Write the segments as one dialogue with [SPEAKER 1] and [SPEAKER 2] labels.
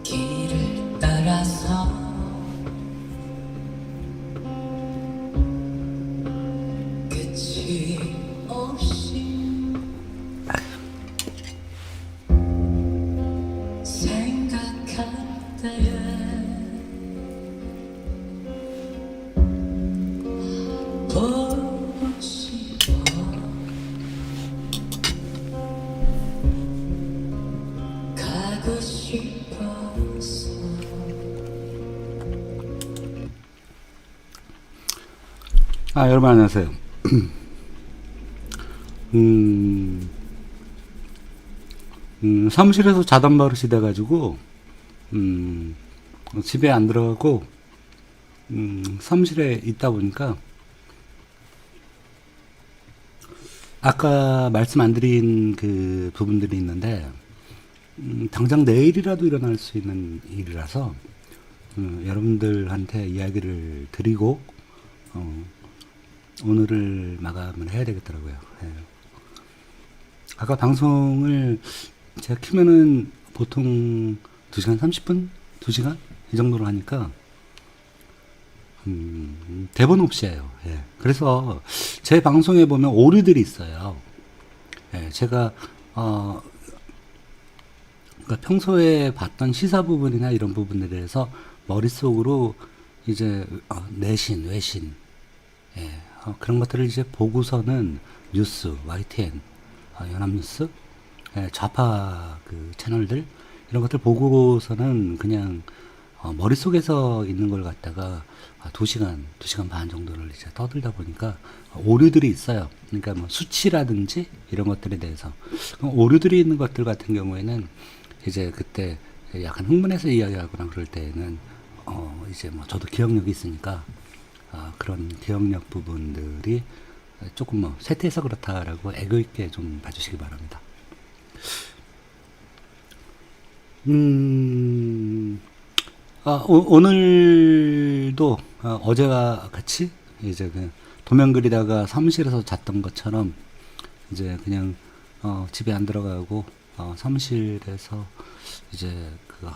[SPEAKER 1] 길을 따라서 끝이 없이 생각할 때에 보고 싶어 가고 싶어서.
[SPEAKER 2] 여러분 안녕하세요. 사무실에서 자던 버릇이 돼가지고 집에 안 들어가고 사무실에 있다 보니까 아까 말씀 안 드린 그 부분들이 있는데 당장 내일이라도 일어날 수 있는 일이라서 여러분들한테 이야기를 드리고 오늘을 마감을 해야 되겠더라고요. 예. 아까 방송을 제가 키면은 보통 2시간 30분? 2시간? 이 정도로 하니까 대본 없이 해요. 예. 그래서 제 방송에 보면 오류들이 있어요. 예. 제가 그러니까 평소에 봤던 시사 부분이나 이런 부분에 대해서 머릿속으로 이제 내신, 외신, 예. 그런 것들을 이제 보고서는 뉴스, YTN, 연합뉴스, 예, 좌파 그 채널들 이런 것들 보고서는 그냥 머릿속에서 있는 걸 갖다가 2시간 반 정도를 이제 떠들다 보니까 오류들이 있어요. 그러니까 뭐 수치라든지 이런 것들에 대해서 오류들이 있는 것들 같은 경우에는 이제 그때 약간 흥분해서 이야기하거나 그럴 때에는 이제 뭐 저도 기억력이 있으니까 그런 기억력 부분들이 조금 뭐 쇠퇴해서 그렇다라고 애교 있게 좀 봐주시기 바랍니다. 오늘도 어제와 같이 이제 그 도면 그리다가 사무실에서 잤던 것처럼 이제 그냥 집에 안 들어가고 사무실에서 이제 그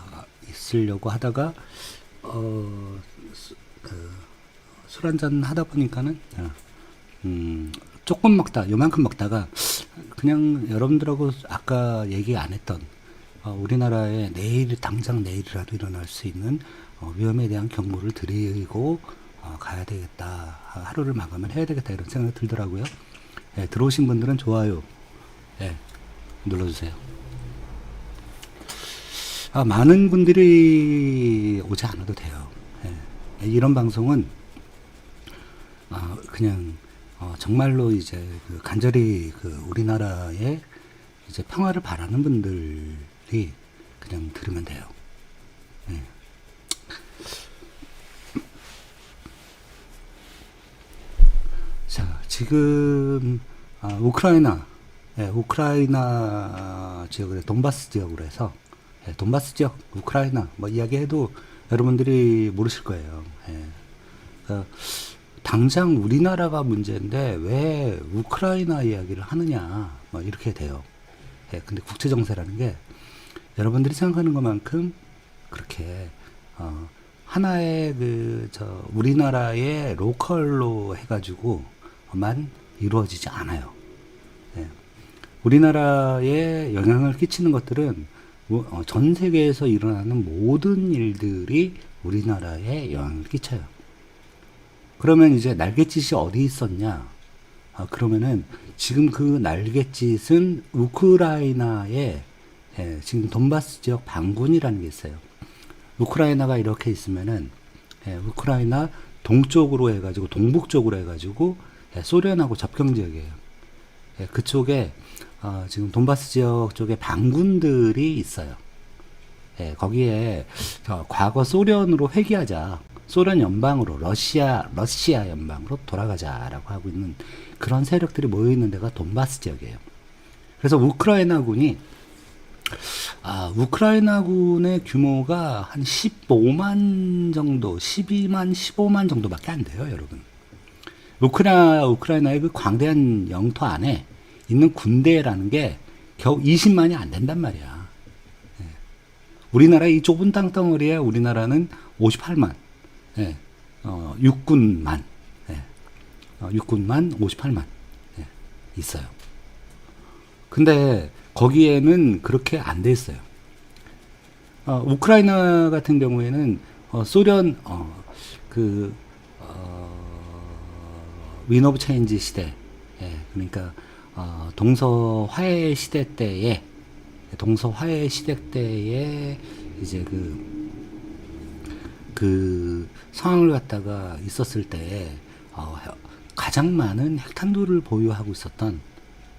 [SPEAKER 2] 있으려고 하다가 술 한잔 하다 보니까는 조금 먹다 요만큼 먹다가 그냥 여러분들하고 아까 얘기 안 했던 우리나라에 당장 내일이라도 일어날 수 있는 위험에 대한 경고를 드리고 가야 되겠다, 하루를 마감을 해야 되겠다 이런 생각이 들더라고요. 예, 들어오신 분들은 좋아요 눌러주세요. 많은 분들이 오지 않아도 돼요. 예, 이런 방송은 그냥 정말로 이제 간절히 우리나라의 이제 평화를 바라는 분들이 그냥 들으면 돼요. 예. 자, 지금 우크라이나 지역을 돈바스 지역으로 해서 돈바스 지역, 우크라이나 뭐 이야기해도 여러분들이 모르실 거예요. 그러니까 당장 우리나라가 문제인데 왜 우크라이나 이야기를 하느냐 뭐 이렇게 돼요. 근데 국제 정세라는 게 여러분들이 생각하는 것만큼 그렇게 하나의 우리나라의 로컬로 해가지고만 이루어지지 않아요. 우리나라에 영향을 끼치는 것들은 전 세계에서 일어나는 모든 일들이 우리나라에 영향을 끼쳐요. 그러면 이제 날갯짓이 어디 있었냐? 그러면은 지금 그 날갯짓은 우크라이나에 지금 돈바스 지역 반군이라는 게 있어요. 우크라이나가 이렇게 있으면은 우크라이나 동쪽으로 해가지고 동북쪽으로 해가지고 소련하고 접경 지역이에요. 그쪽에 지금 돈바스 지역 쪽에 반군들이 있어요. 거기에 과거 소련으로 회귀하자, 소련 연방으로 러시아 연방으로 돌아가자라고 하고 있는 그런 세력들이 모여 있는 데가 돈바스 지역이에요. 그래서 우크라이나군의 규모가 한 15만 정도, 12만, 15만 정도밖에 안 돼요, 여러분. 우크라이나의 그 광대한 영토 안에 있는 군대라는 게 겨우 20만이 안 된단 말이야. 예. 우리나라 이 좁은 땅덩어리에 우리나라는 58만, 예. 육군만, 예. 육군만 58만 예. 있어요. 근데 거기에는 그렇게 안 돼 있어요. 우크라이나 같은 경우에는 소련 윈 오브 체인지 시대, 예, 그러니까 동서 화해 시대 때에 이제 그 상황을 갖다가 있었을 때 가장 많은 핵탄두를 보유하고 있었던,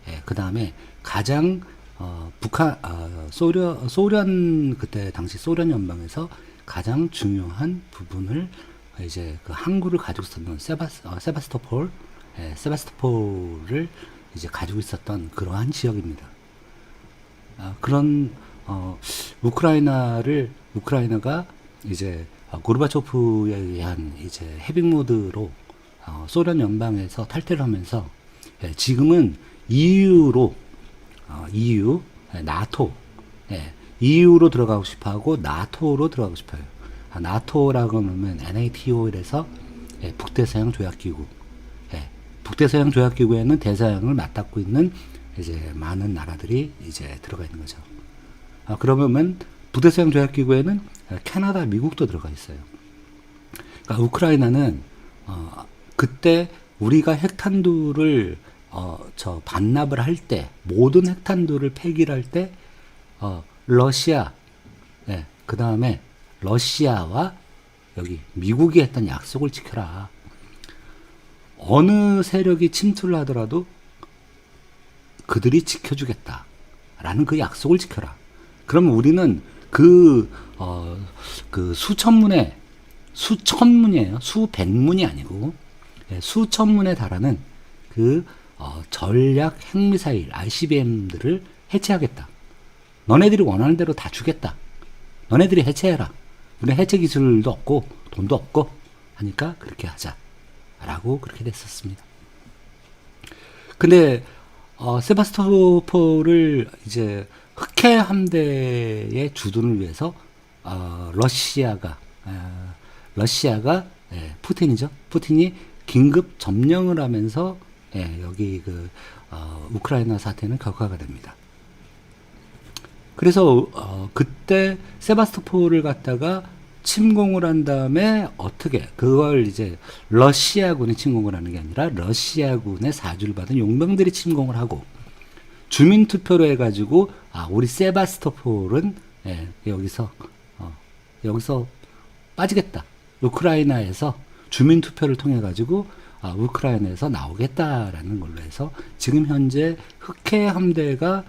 [SPEAKER 2] 예, 그 다음에 가장 소련 그때 당시 소련 연방에서 가장 중요한 부분을 이제 그 항구를 가지고 있었던 세바스토폴을 이제 가지고 있었던 그러한 지역입니다. 그런 우크라이나가 이제 고르바초프에 의한 이제 해빙 모드로 소련 연방에서 탈퇴를 하면서, 예, 지금은 EU로 EU, 나토, 예, EU로 들어가고 싶어하고 나토로 들어가고 싶어요. 나토라고 하면 NATO에서, 예, 북대서양 조약기구, 예, 북대서양 조약기구에는 대서양을 맞닿고 있는 이제 많은 나라들이 이제 들어가 있는 거죠. 그러면 북대서양 조약기구에는 캐나다, 미국도 들어가 있어요. 그러니까 우크라이나는 그때 우리가 핵탄두를 반납을 할 때, 모든 핵탄두를 폐기를 할 때, 러시아, 예, 그 다음에 러시아와 여기 미국이 했던 약속을 지켜라. 어느 세력이 침투를 하더라도 그들이 지켜주겠다. 라는 그 약속을 지켜라. 그러면 우리는 수천문이에요. 수백문이 아니고, 예, 수천문에 달하는 전략 핵미사일 ICBM들을 해체하겠다. 너네들이 원하는 대로 다 주겠다. 너네들이 해체해라. 우리 해체 기술도 없고 돈도 없고 하니까 그렇게 하자. 라고 그렇게 됐었습니다. 근데 세바스토폴을 이제 흑해 함대의 주둔을 위해서 러시아가 예, 푸틴이죠. 푸틴이 긴급 점령을 하면서, 예, 여기 우크라이나 사태는 격화가 됩니다. 그래서 그때 세바스토폴을 갖다가 침공을 한 다음에 어떻게 그걸 이제 러시아군이 침공을 하는 게 아니라 러시아군의 사주를 받은 용병들이 침공을 하고 주민 투표로 해가지고 우리 세바스토폴은, 예, 여기서 빠지겠다. 우크라이나에서 주민 투표를 통해 가지고 우크라이나에서 나오겠다라는 걸로 해서 지금 현재 흑해 함대가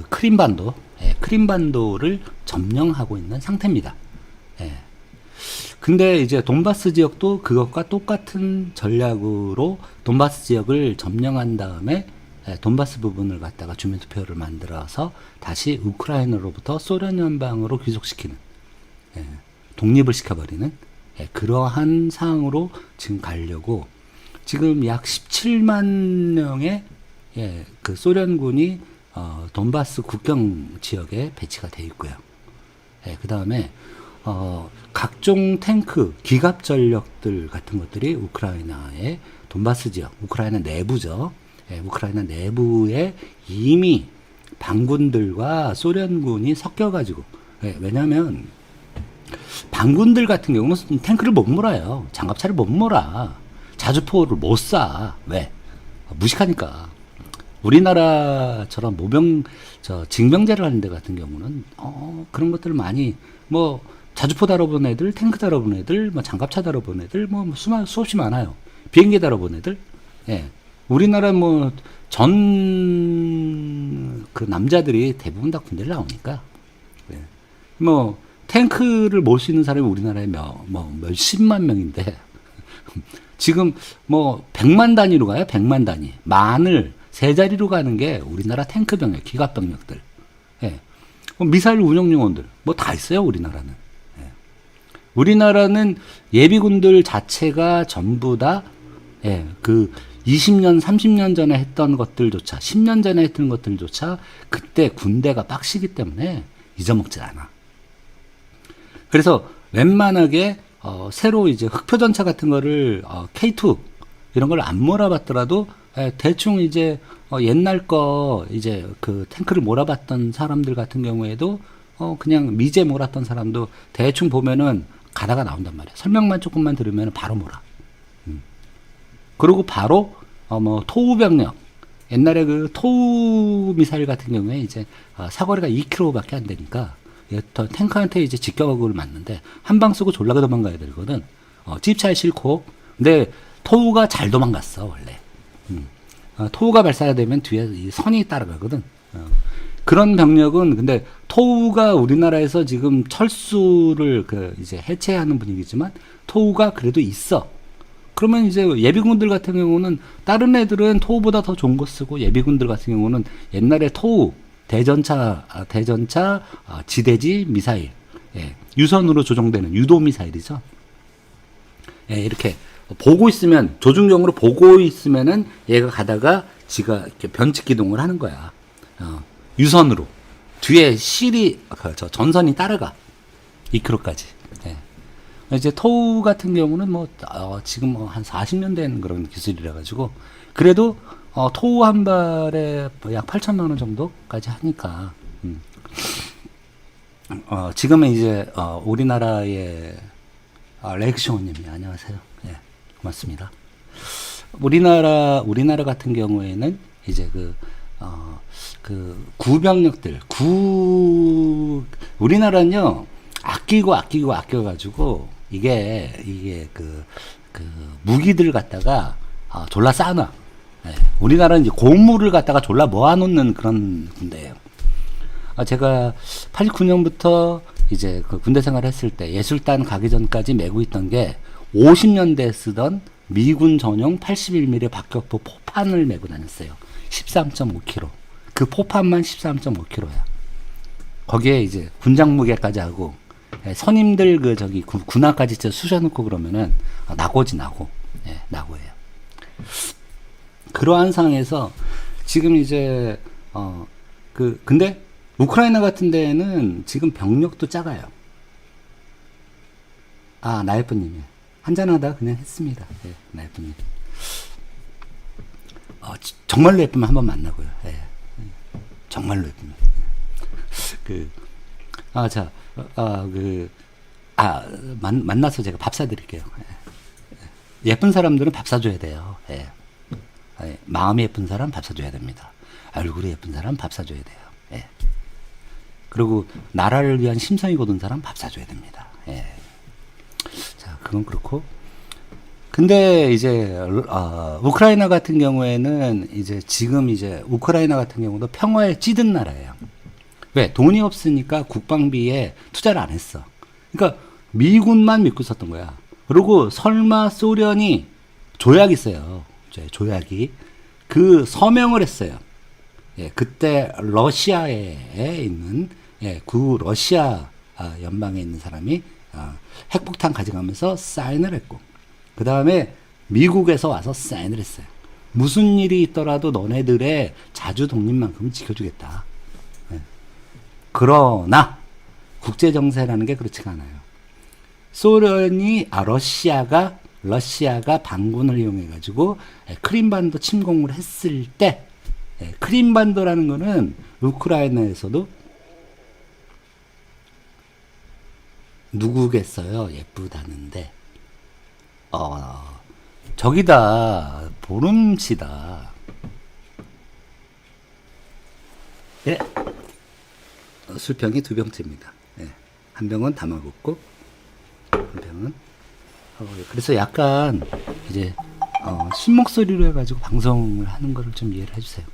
[SPEAKER 2] 크림반도, 예, 크림반도를 점령하고 있는 상태입니다. 예. 근데 이제 돈바스 지역도 그것과 똑같은 전략으로 돈바스 지역을 점령한 다음에, 예, 돈바스 부분을 갖다가 주민투표를 만들어서 다시 우크라이나로부터 소련 연방으로 귀속시키는, 예, 독립을 시켜버리는, 예, 그러한 상황으로 지금 가려고 지금 약 17만 명의, 예, 그 소련군이 돈바스 국경 지역에 배치가 되어 있고요. 예, 그 다음에 각종 탱크, 기갑 전력들 같은 것들이 우크라이나의 돈바스 지역, 우크라이나 내부죠. 예, 우크라이나 내부에 이미 반군들과 소련군이 섞여가지고, 예, 왜냐하면 반군들 같은 경우는 탱크를 못 몰아요. 장갑차를 못 몰아. 자주포를 못 쏴. 왜? 무식하니까. 우리나라처럼 징병제를 하는 데 같은 경우는 그런 것들을 많이, 자주포 다뤄본 애들, 탱크 다뤄본 애들, 장갑차 다뤄본 애들, 수없이 많아요. 비행기 다뤄본 애들. 예. 우리나라 남자들이 대부분 다 군대를 나오니까. 예. 탱크를 몰 수 있는 사람이 우리나라에 몇십만 명인데, 지금 100만 단위로 가요. 100만 단위. 만을 세 자리로 가는 게 우리나라 탱크 병력, 기갑 병력들. 예. 미사일 운용 요원들 다 있어요, 우리나라는. 예. 우리나라는 예비군들 자체가 전부 다, 예, 그 20년, 30년 전에 했던 것들조차, 10년 전에 했던 것들조차 그때 군대가 빡시기 때문에 잊어먹질 않아. 그래서 웬만하게 새로 이제 흑표전차 같은 거를 K2 이런 걸 안 몰아봤더라도 대충 이제 옛날 거 이제 그 탱크를 몰아봤던 사람들 같은 경우에도 그냥 미제 몰았던 사람도 대충 보면은 가다가 나온단 말이야. 설명만 조금만 들으면 바로 몰아. 그리고 바로 뭐 토우 병력, 옛날에 그 토우 미사일 같은 경우에 이제 사거리가 2km밖에 안 되니까 탱크한테 이제 직격을 맞는데 한 방 쏘고 졸라게 도망가야 되거든. 찝차에 싣고. 근데 토우가 잘 도망갔어 원래. 토우가 발사가 되면 뒤에 이 선이 따라가거든. 그런 병력은 근데 토우가 우리나라에서 지금 철수를 그 이제 해체하는 분위기지만 토우가 그래도 있어. 그러면 이제 예비군들 같은 경우는 다른 애들은 토우보다 더 좋은 거 쓰고 예비군들 같은 경우는 옛날에 토우 대전차 지대지 미사일, 예, 유선으로 조종되는 유도 미사일이죠. 예, 이렇게 보고 있으면 조준경으로 보고 있으면은 얘가 가다가 지가 이렇게 변칙 기동을 하는 거야. 유선으로 뒤에 실이 저 전선이 따라가 2km까지. 예. 이제 토우 같은 경우는 뭐 지금 뭐 한 40년 된 그런 기술이라 가지고 그래도 토우 한 발에 약 8천만 원 정도까지 하니까 지금은 이제 우리나라의 렉시오님이 안녕하세요. 예, 고맙습니다. 우리나라 같은 경우에는 이제 그 구병력들 우리나라는요 아껴가지고 이게 그 무기들 갖다가 졸라 싸놔. 예, 우리나라는 이제 고무를 갖다가 졸라 모아놓는 그런 군대예요. 제가 89년부터 이제 그 군대 생활을 했을 때 예술단 가기 전까지 메고 있던 게 50년대에 쓰던 미군 전용 81mm 박격포 포판을 메고 다녔어요. 13.5kg. 그 포판만 13.5kg야. 거기에 이제 군장 무게까지 하고 선임들 그 저기 군화까지 쑤셔놓고 그러면은 나고지 나고. 예, 나고예요. 그러한 상황에서 지금 이제 근데 우크라이나 같은 데에는 지금 병력도 작아요. 나예쁘님이 한잔하다 그냥 했습니다. 예, 나예쁘님. 정말로 예쁘면 한번 만나고요. 예, 정말로 예쁘면. 만나서 제가 밥 사드릴게요. 예. 예쁜 사람들은 밥 사줘야 돼요. 예. 마음이 예쁜 사람 밥 사줘야 됩니다. 얼굴이 예쁜 사람 밥 사줘야 돼요. 예. 그리고 나라를 위한 심성이 고든 사람 밥 사줘야 됩니다. 예. 자, 그건 그렇고. 근데 이제 우크라이나 같은 경우에는 이제 지금 이제 우크라이나 같은 경우도 평화에 찌든 나라예요. 왜? 돈이 없으니까 국방비에 투자를 안 했어. 그러니까 미군만 믿고 있었던 거야. 그리고 설마 소련이 조약이 있어요. 조약이. 그 서명을 했어요. 예, 그때 러시아에 있는 구 러시아 연방에 있는 사람이 핵폭탄 가져가면서 사인을 했고 그 다음에 미국에서 와서 사인을 했어요. 무슨 일이 있더라도 너네들의 자주 독립만큼은 지켜주겠다. 예. 그러나 국제 정세라는 게 그렇지가 않아요. 러시아가 반군을 이용해 가지고 크림반도 침공을 했을 때 크림반도라는 거는 우크라이나에서도 누구겠어요? 예쁘다는데 저기다 보름치다. 예. 술병이 2병째입니다. 예. 한 병은 담아먹고 한 병은 그래서 약간 이제 신목소리로 해가지고 방송을 하는 거를 좀 이해를 해주세요.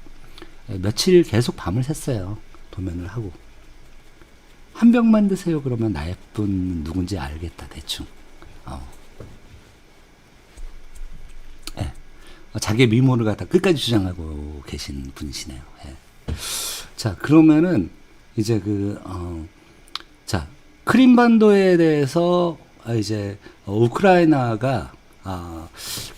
[SPEAKER 2] 며칠 계속 밤을 샜어요. 도면을 하고 한 병만 드세요. 그러면 나예쁜 누군지 알겠다 대충. 예. 자기의 미모를 갖다 끝까지 주장하고 계신 분이시네요. 예. 자, 그러면은 이제 자, 크림반도에 대해서 이제 우크라이나가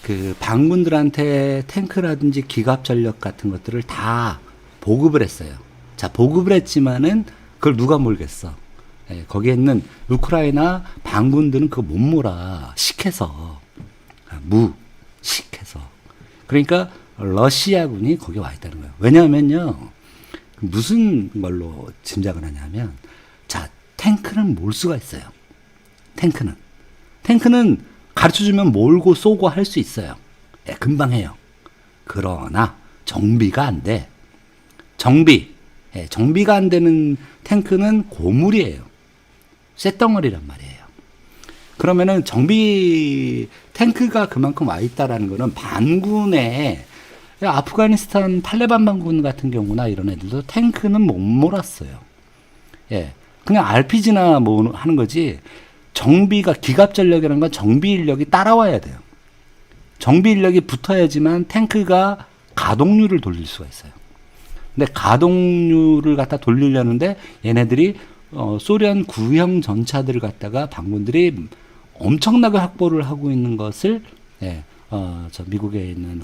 [SPEAKER 2] 그 반군들한테 탱크라든지 기갑 전력 같은 것들을 다 보급을 했어요. 자, 보급을 했지만은 그걸 누가 몰겠어? 예, 거기에 있는 우크라이나 반군들은 그거 못 몰아. 식해서. 식해서. 그러니까 러시아군이 거기 와 있다는 거예요. 왜냐하면요. 무슨 걸로 짐작을 하냐면, 자, 탱크는 몰 수가 있어요. 탱크는 가르쳐주면 몰고 쏘고 할 수 있어요. 예, 금방 해요. 그러나 정비가 안 돼. 정비가 안 되는 탱크는 고물이에요. 쇳덩어리란 말이에요. 그러면은 탱크가 그만큼 와 있다라는 거는 반군에 아프가니스탄 탈레반 반군 같은 경우나 이런 애들도 탱크는 못 몰았어요. 예. 그냥 RPG나 뭐 하는 거지. 정비가 기갑 전력이라는 건 정비 인력이 따라와야 돼요. 정비 인력이 붙어야지만 탱크가 가동률을 돌릴 수가 있어요. 근데 가동률을 갖다 돌리려는데 얘네들이 소련 구형 전차들을 갖다가 반군들이 엄청나게 확보를 하고 있는 것을 저 미국에 있는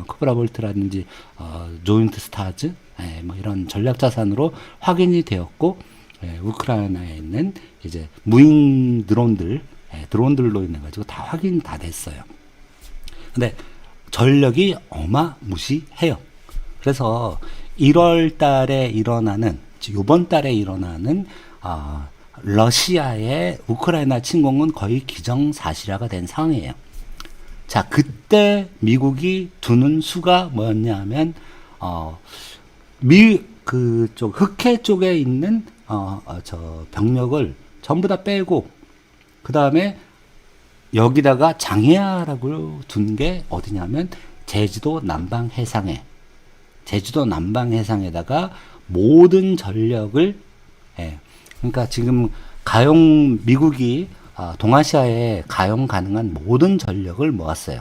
[SPEAKER 2] 코브라볼트라든지 조인트 스타즈 뭐 이런 전략 자산으로 확인이 되었고 우크라이나에 있는 이제 무인 드론들로 인해 가지고 다 확인 다 됐어요. 근데 전력이 어마무시해요. 그래서 1월 달에 일어나는 이번 달에 일어나는 러시아의 우크라이나 침공은 거의 기정사실화가 된 상황이에요. 자, 그때 미국이 두는 수가 뭐였냐면 그쪽 흑해 쪽에 있는 저 병력을 전부 다 빼고 그 다음에 여기다가 장애하라고 둔 게 어디냐면 제주도 남방 해상에다가 모든 전력을 그러니까 지금 미국이 동아시아에 가용 가능한 모든 전력을 모았어요.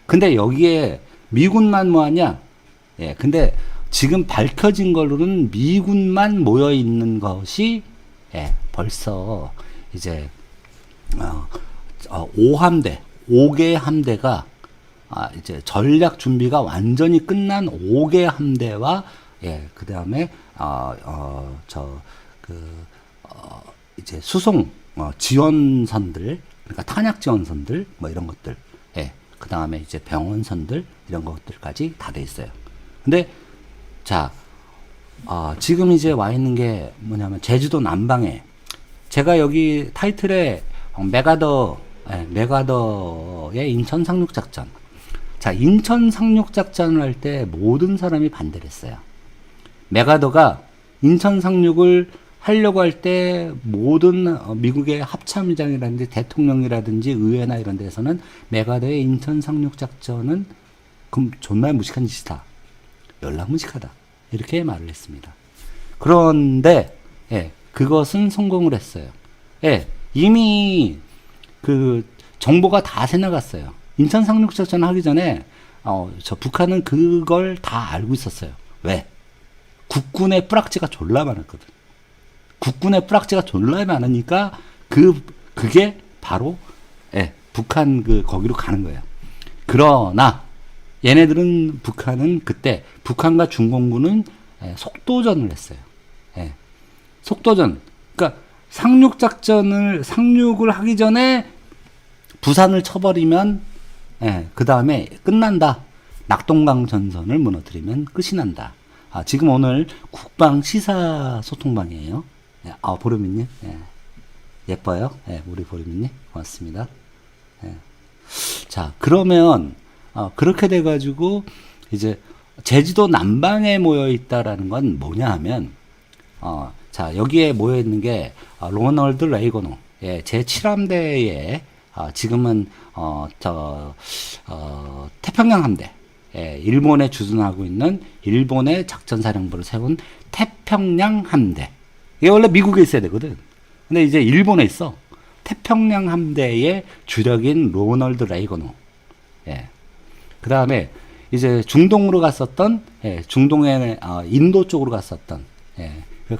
[SPEAKER 2] 근데 여기에 미군만 모았냐? 근데 지금 밝혀진 걸로는 미군만 모여 있는 것이 벌써 이제 5개 함대가 이제 준비가 완전히 끝난 5개 함대와 그 다음에 이제 수송 지원선들, 그러니까 탄약 지원선들 뭐 이런 것들, 그 다음에 이제 병원선들 이런 것들까지 다 돼 있어요. 근데 자, 지금 이제 와 있는 게 뭐냐면 제주도 남방에 제가 여기 타이틀에 메가더의 인천 상륙 작전. 자, 인천 상륙 작전을 할 때 모든 사람이 반대를 했어요. 메가더가 인천 상륙을 하려고 할 때 모든 미국의 합참의장이라든지 대통령이라든지 의회나 이런 데서는 메가더의 인천 상륙 작전은 그럼 정말 무식한 짓이다. 연락무식하다. 이렇게 말을 했습니다. 그런데 그것은 성공을 했어요. 이미 그 정보가 다 새나갔어요. 인천 상륙 작전 하기 전에 저 북한은 그걸 다 알고 있었어요. 왜? 국군의 뿌락지가 졸라 많았거든. 국군의 뿌락지가 졸라 많으니까 그게 바로 북한 거기로 가는 거예요. 그러나 북한은 그때 북한과 중공군은 속도전을 했어요. 속도전. 그러니까 상륙을 하기 전에 부산을 쳐버리면 그 다음에 끝난다. 낙동강 전선을 무너뜨리면 끝이 난다. 지금 오늘 국방 시사 소통방이에요. 보름이님. 예뻐요. 우리 보름이님. 고맙습니다. 자, 그러면 그렇게 돼가지고 이제 제주도 남방에 모여 있다라는 건 뭐냐 하면 자, 여기에 모여 있는 게 로널드 레이거노 제7함대에 지금은 태평양 함대 일본에 주둔하고 있는 일본의 작전사령부를 세운 태평양 함대. 이게 원래 미국에 있어야 되거든. 근데 이제 일본에 있어. 태평양 함대의 주력인 로널드 레이거노. 그 다음에 이제 중동으로 갔었던, 중동의 인도 쪽으로 갔었던,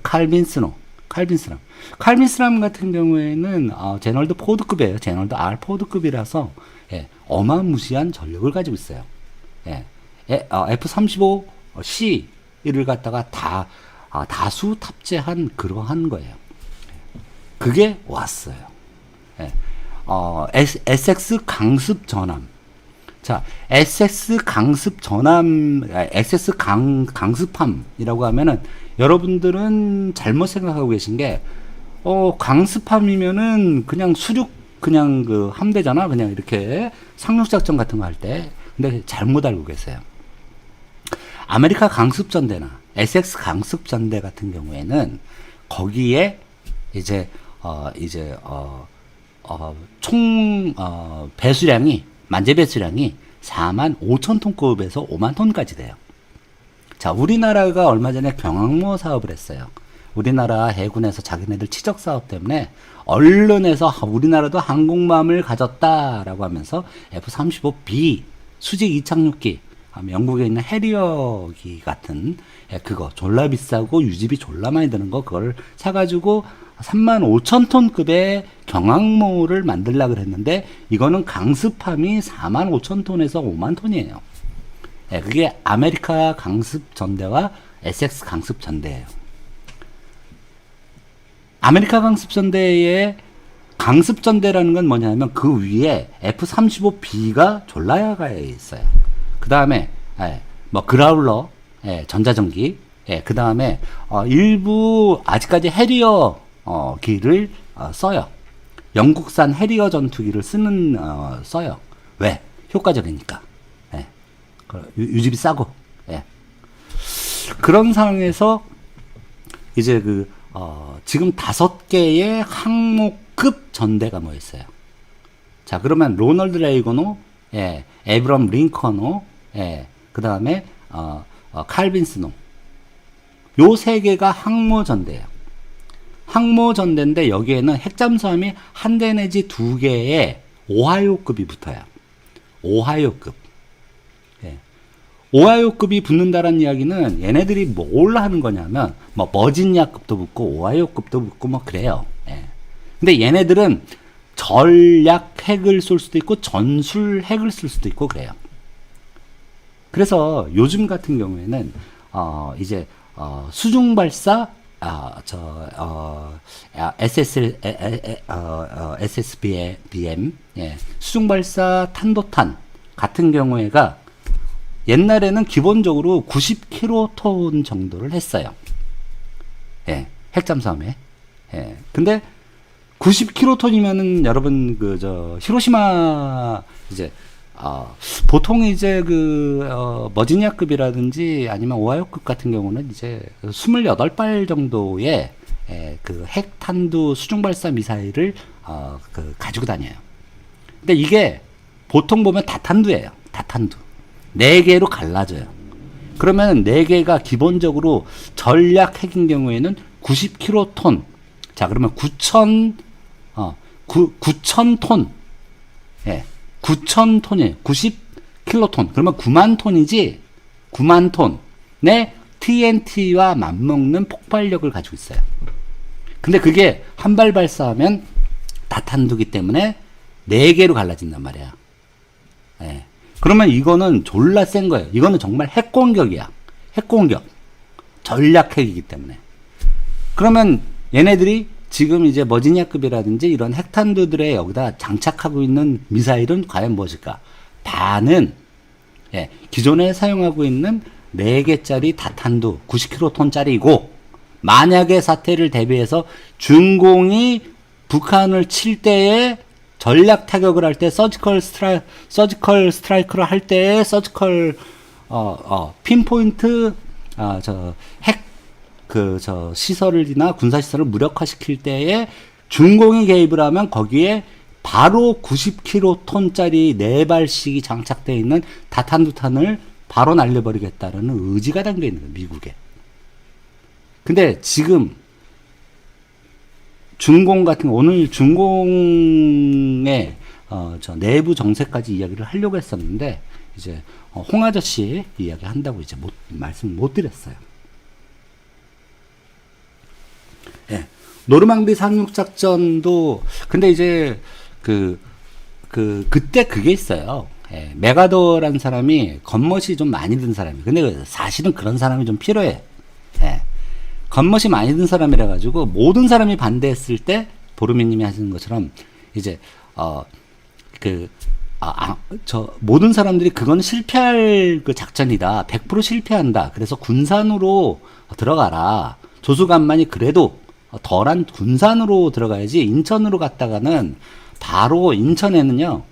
[SPEAKER 2] 칼빈 스노. 칼빈스람 같은 경우에는 제널드 포드급이에요. 제널드 R 포드급이라서 예, 어마무시한 전력을 가지고 있어요. 예, F-35C를 갖다가 다수 탑재한 그러한 거예요. 그게 왔어요. 예, SS 강습 전함. 자, SS 강습함이라고 하면은 여러분들은 잘못 생각하고 계신 게, 강습함이면은 그냥 수륙, 그냥 그 함대잖아. 그냥 이렇게 상륙작전 같은 거 할 때. 근데 잘못 알고 계세요. 아메리카 강습전대나 SX 강습전대 같은 경우에는 거기에 이제, 총, 배수량이, 만재 배수량이 45,000톤급에서 5만 톤까지 돼요. 자, 우리나라가 얼마 전에 경항모 사업을 했어요. 우리나라 해군에서 자기네들 치적 사업 때문에 언론에서 우리나라도 항공모함을 가졌다라고 하면서 F-35B 수직 이착륙기, 영국에 있는 해리어기 같은 그거 졸라 비싸고 유지비 졸라 많이 드는 거 그걸 사가지고 35,000톤급의 경항모를 만들려고 했는데 이거는 강습함이 45,000톤에서 5만 톤이에요. 예, 그게 아메리카 강습전대와 SX 강습전대예요. 아메리카 강습전대의 강습전대라는 건 뭐냐면 그 위에 F-35B가 졸라야가 있어요. 그 다음에 그라울러, 전자전기, 그 다음에 일부 아직까지 해리어 기를 써요. 영국산 해리어 전투기를 써요. 왜? 효과적이니까. 유지비 싸고. 그런 상황에서 이제 지금 5개의 항모급 전대가 모였어요. 자, 그러면 로널드 레이건호, 에브럼 링컨호, 그 다음에 칼빈스노. 요 3개가 항모전대예요. 항모전대인데 여기에는 핵잠수함이 1대 내지 2개의 오하이오급이 붙어요. 오하이오급. 오하이오급이 붙는다라는 이야기는 얘네들이 뭘 하는 거냐면 머지니아급도 붙고 오하이오급도 붙고 그래요. 근데 얘네들은 전략 핵을 쏠 수도 있고 전술 핵을 쓸 수도 있고 그래요. 그래서 요즘 같은 경우에는 이제 수중 발사 SSBM 수중 발사 탄도탄 같은 경우에가 옛날에는 기본적으로 90kT 정도를 했어요. 핵잠수함에. 근데 90kT이면은 여러분 히로시마 이제 보통 이제 머지니아급이라든지 아니면 오하이오급 같은 경우는 이제 28발 정도의 핵탄두 수중 발사 미사일을 가지고 다녀요. 근데 이게 보통 보면 다탄두예요. 다탄두. 4개로 갈라져요. 그러면 4개가 기본적으로 전략 핵인 경우에는 90kT. 자, 그러면 9,000톤. 9,000톤이에요. 90킬로톤. 그러면 9만 톤이지. 9만 톤의 TNT와 맞먹는 폭발력을 가지고 있어요. 근데 그게 한 발 발사하면 다탄두기 때문에 4개로 갈라진단 말이야. 그러면 이거는 졸라 센 거예요. 이거는 정말 핵공격이야. 핵공격. 전략 핵이기 때문에. 그러면 얘네들이 지금 이제 머지니아급이라든지 이런 핵탄두들의 여기다 장착하고 있는 미사일은 과연 무엇일까? 반은 기존에 사용하고 있는 4개짜리 다탄두 90kT짜리이고 만약에 사태를 대비해서 중공이 북한을 칠 때에 전략 타격을 할 때 서지컬 스트라이크를 할 때 서지컬 핀포인트 시설이나 군사 시설을 무력화시킬 때에 중공이 개입을 하면 거기에 바로 90kT짜리 4발씩이 장착되어 있는 다탄두탄을 바로 날려버리겠다는 의지가 담겨 있는 거예요, 미국에. 근데 지금 중공 같은 오늘 중공의 내부 정세까지 이야기를 하려고 했었는데 이제 홍 아저씨 이야기 한다고 이제 말씀 못 드렸어요. 노르망디 상륙 작전도 근데 이제 그때 그게 있어요. 예, 메가더라는 사람이 겉멋이 좀 많이 든 사람이. 근데 사실은 그런 사람이 좀 필요해. 예. 겉멋이 많이 든 사람이라 가지고 모든 사람이 반대했을 때 보르미님이 하시는 것처럼 이제 모든 사람들이 그건 실패할 그 작전이다. 100% 실패한다. 그래서 군산으로 들어가라. 조수간만이 그래도 덜한 군산으로 들어가야지 인천으로 갔다가는 바로 인천에는요.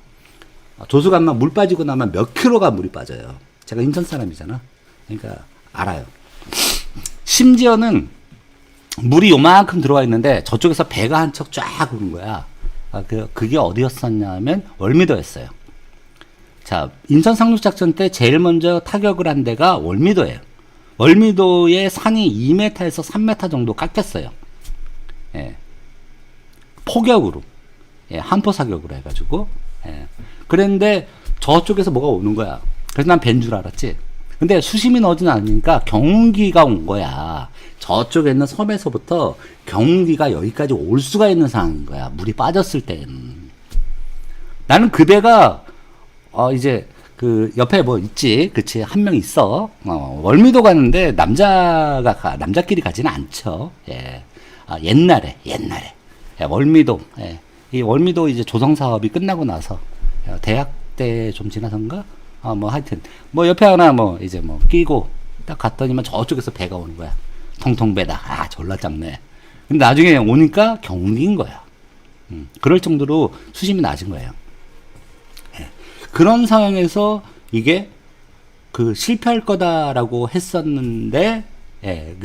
[SPEAKER 2] 조수간만 물 빠지고 나면 몇 킬로가 물이 빠져요. 제가 인천 사람이잖아. 그러니까 알아요. 심지어는 물이 요만큼 들어와 있는데 저쪽에서 배가 한 척 쫙 오는 거야. 그게 어디였었냐면 월미도였어요. 자, 인천 상륙작전 때 제일 먼저 타격을 한 데가 월미도예요. 월미도의 산이 2m에서 3m 정도 깎였어요. 예. 포격으로. 예, 한포 사격으로 해가지고. 예. 그랬는데 저쪽에서 뭐가 오는 거야. 그래서 난 밴 줄 알았지. 근데 수심이 넣어지는 않으니까 경운기가 온 거야. 저쪽에 있는 섬에서부터 경운기가 여기까지 올 수가 있는 상황인 거야. 물이 빠졌을 때는. 나는 그대가 이제 그 옆에 뭐 있지, 그치, 한 명 있어. 월미도 가는데 남자끼리 가지는 않죠. 예. 옛날에 예, 월미도. 예. 이 월미도 이제 조성 사업이 끝나고 나서 대학 때 좀 지나선가? 뭐 하여튼 뭐 옆에 하나 뭐 이제 뭐 끼고 딱 갔더니만 저쪽에서 배가 오는 거야. 통통 배다. 졸라 작네. 근데 나중에 오니까 경운기인 거야. 그럴 정도로 수심이 낮은 거예요. 예. 그런 상황에서 이게 실패할 거다라고 했었는데, 예,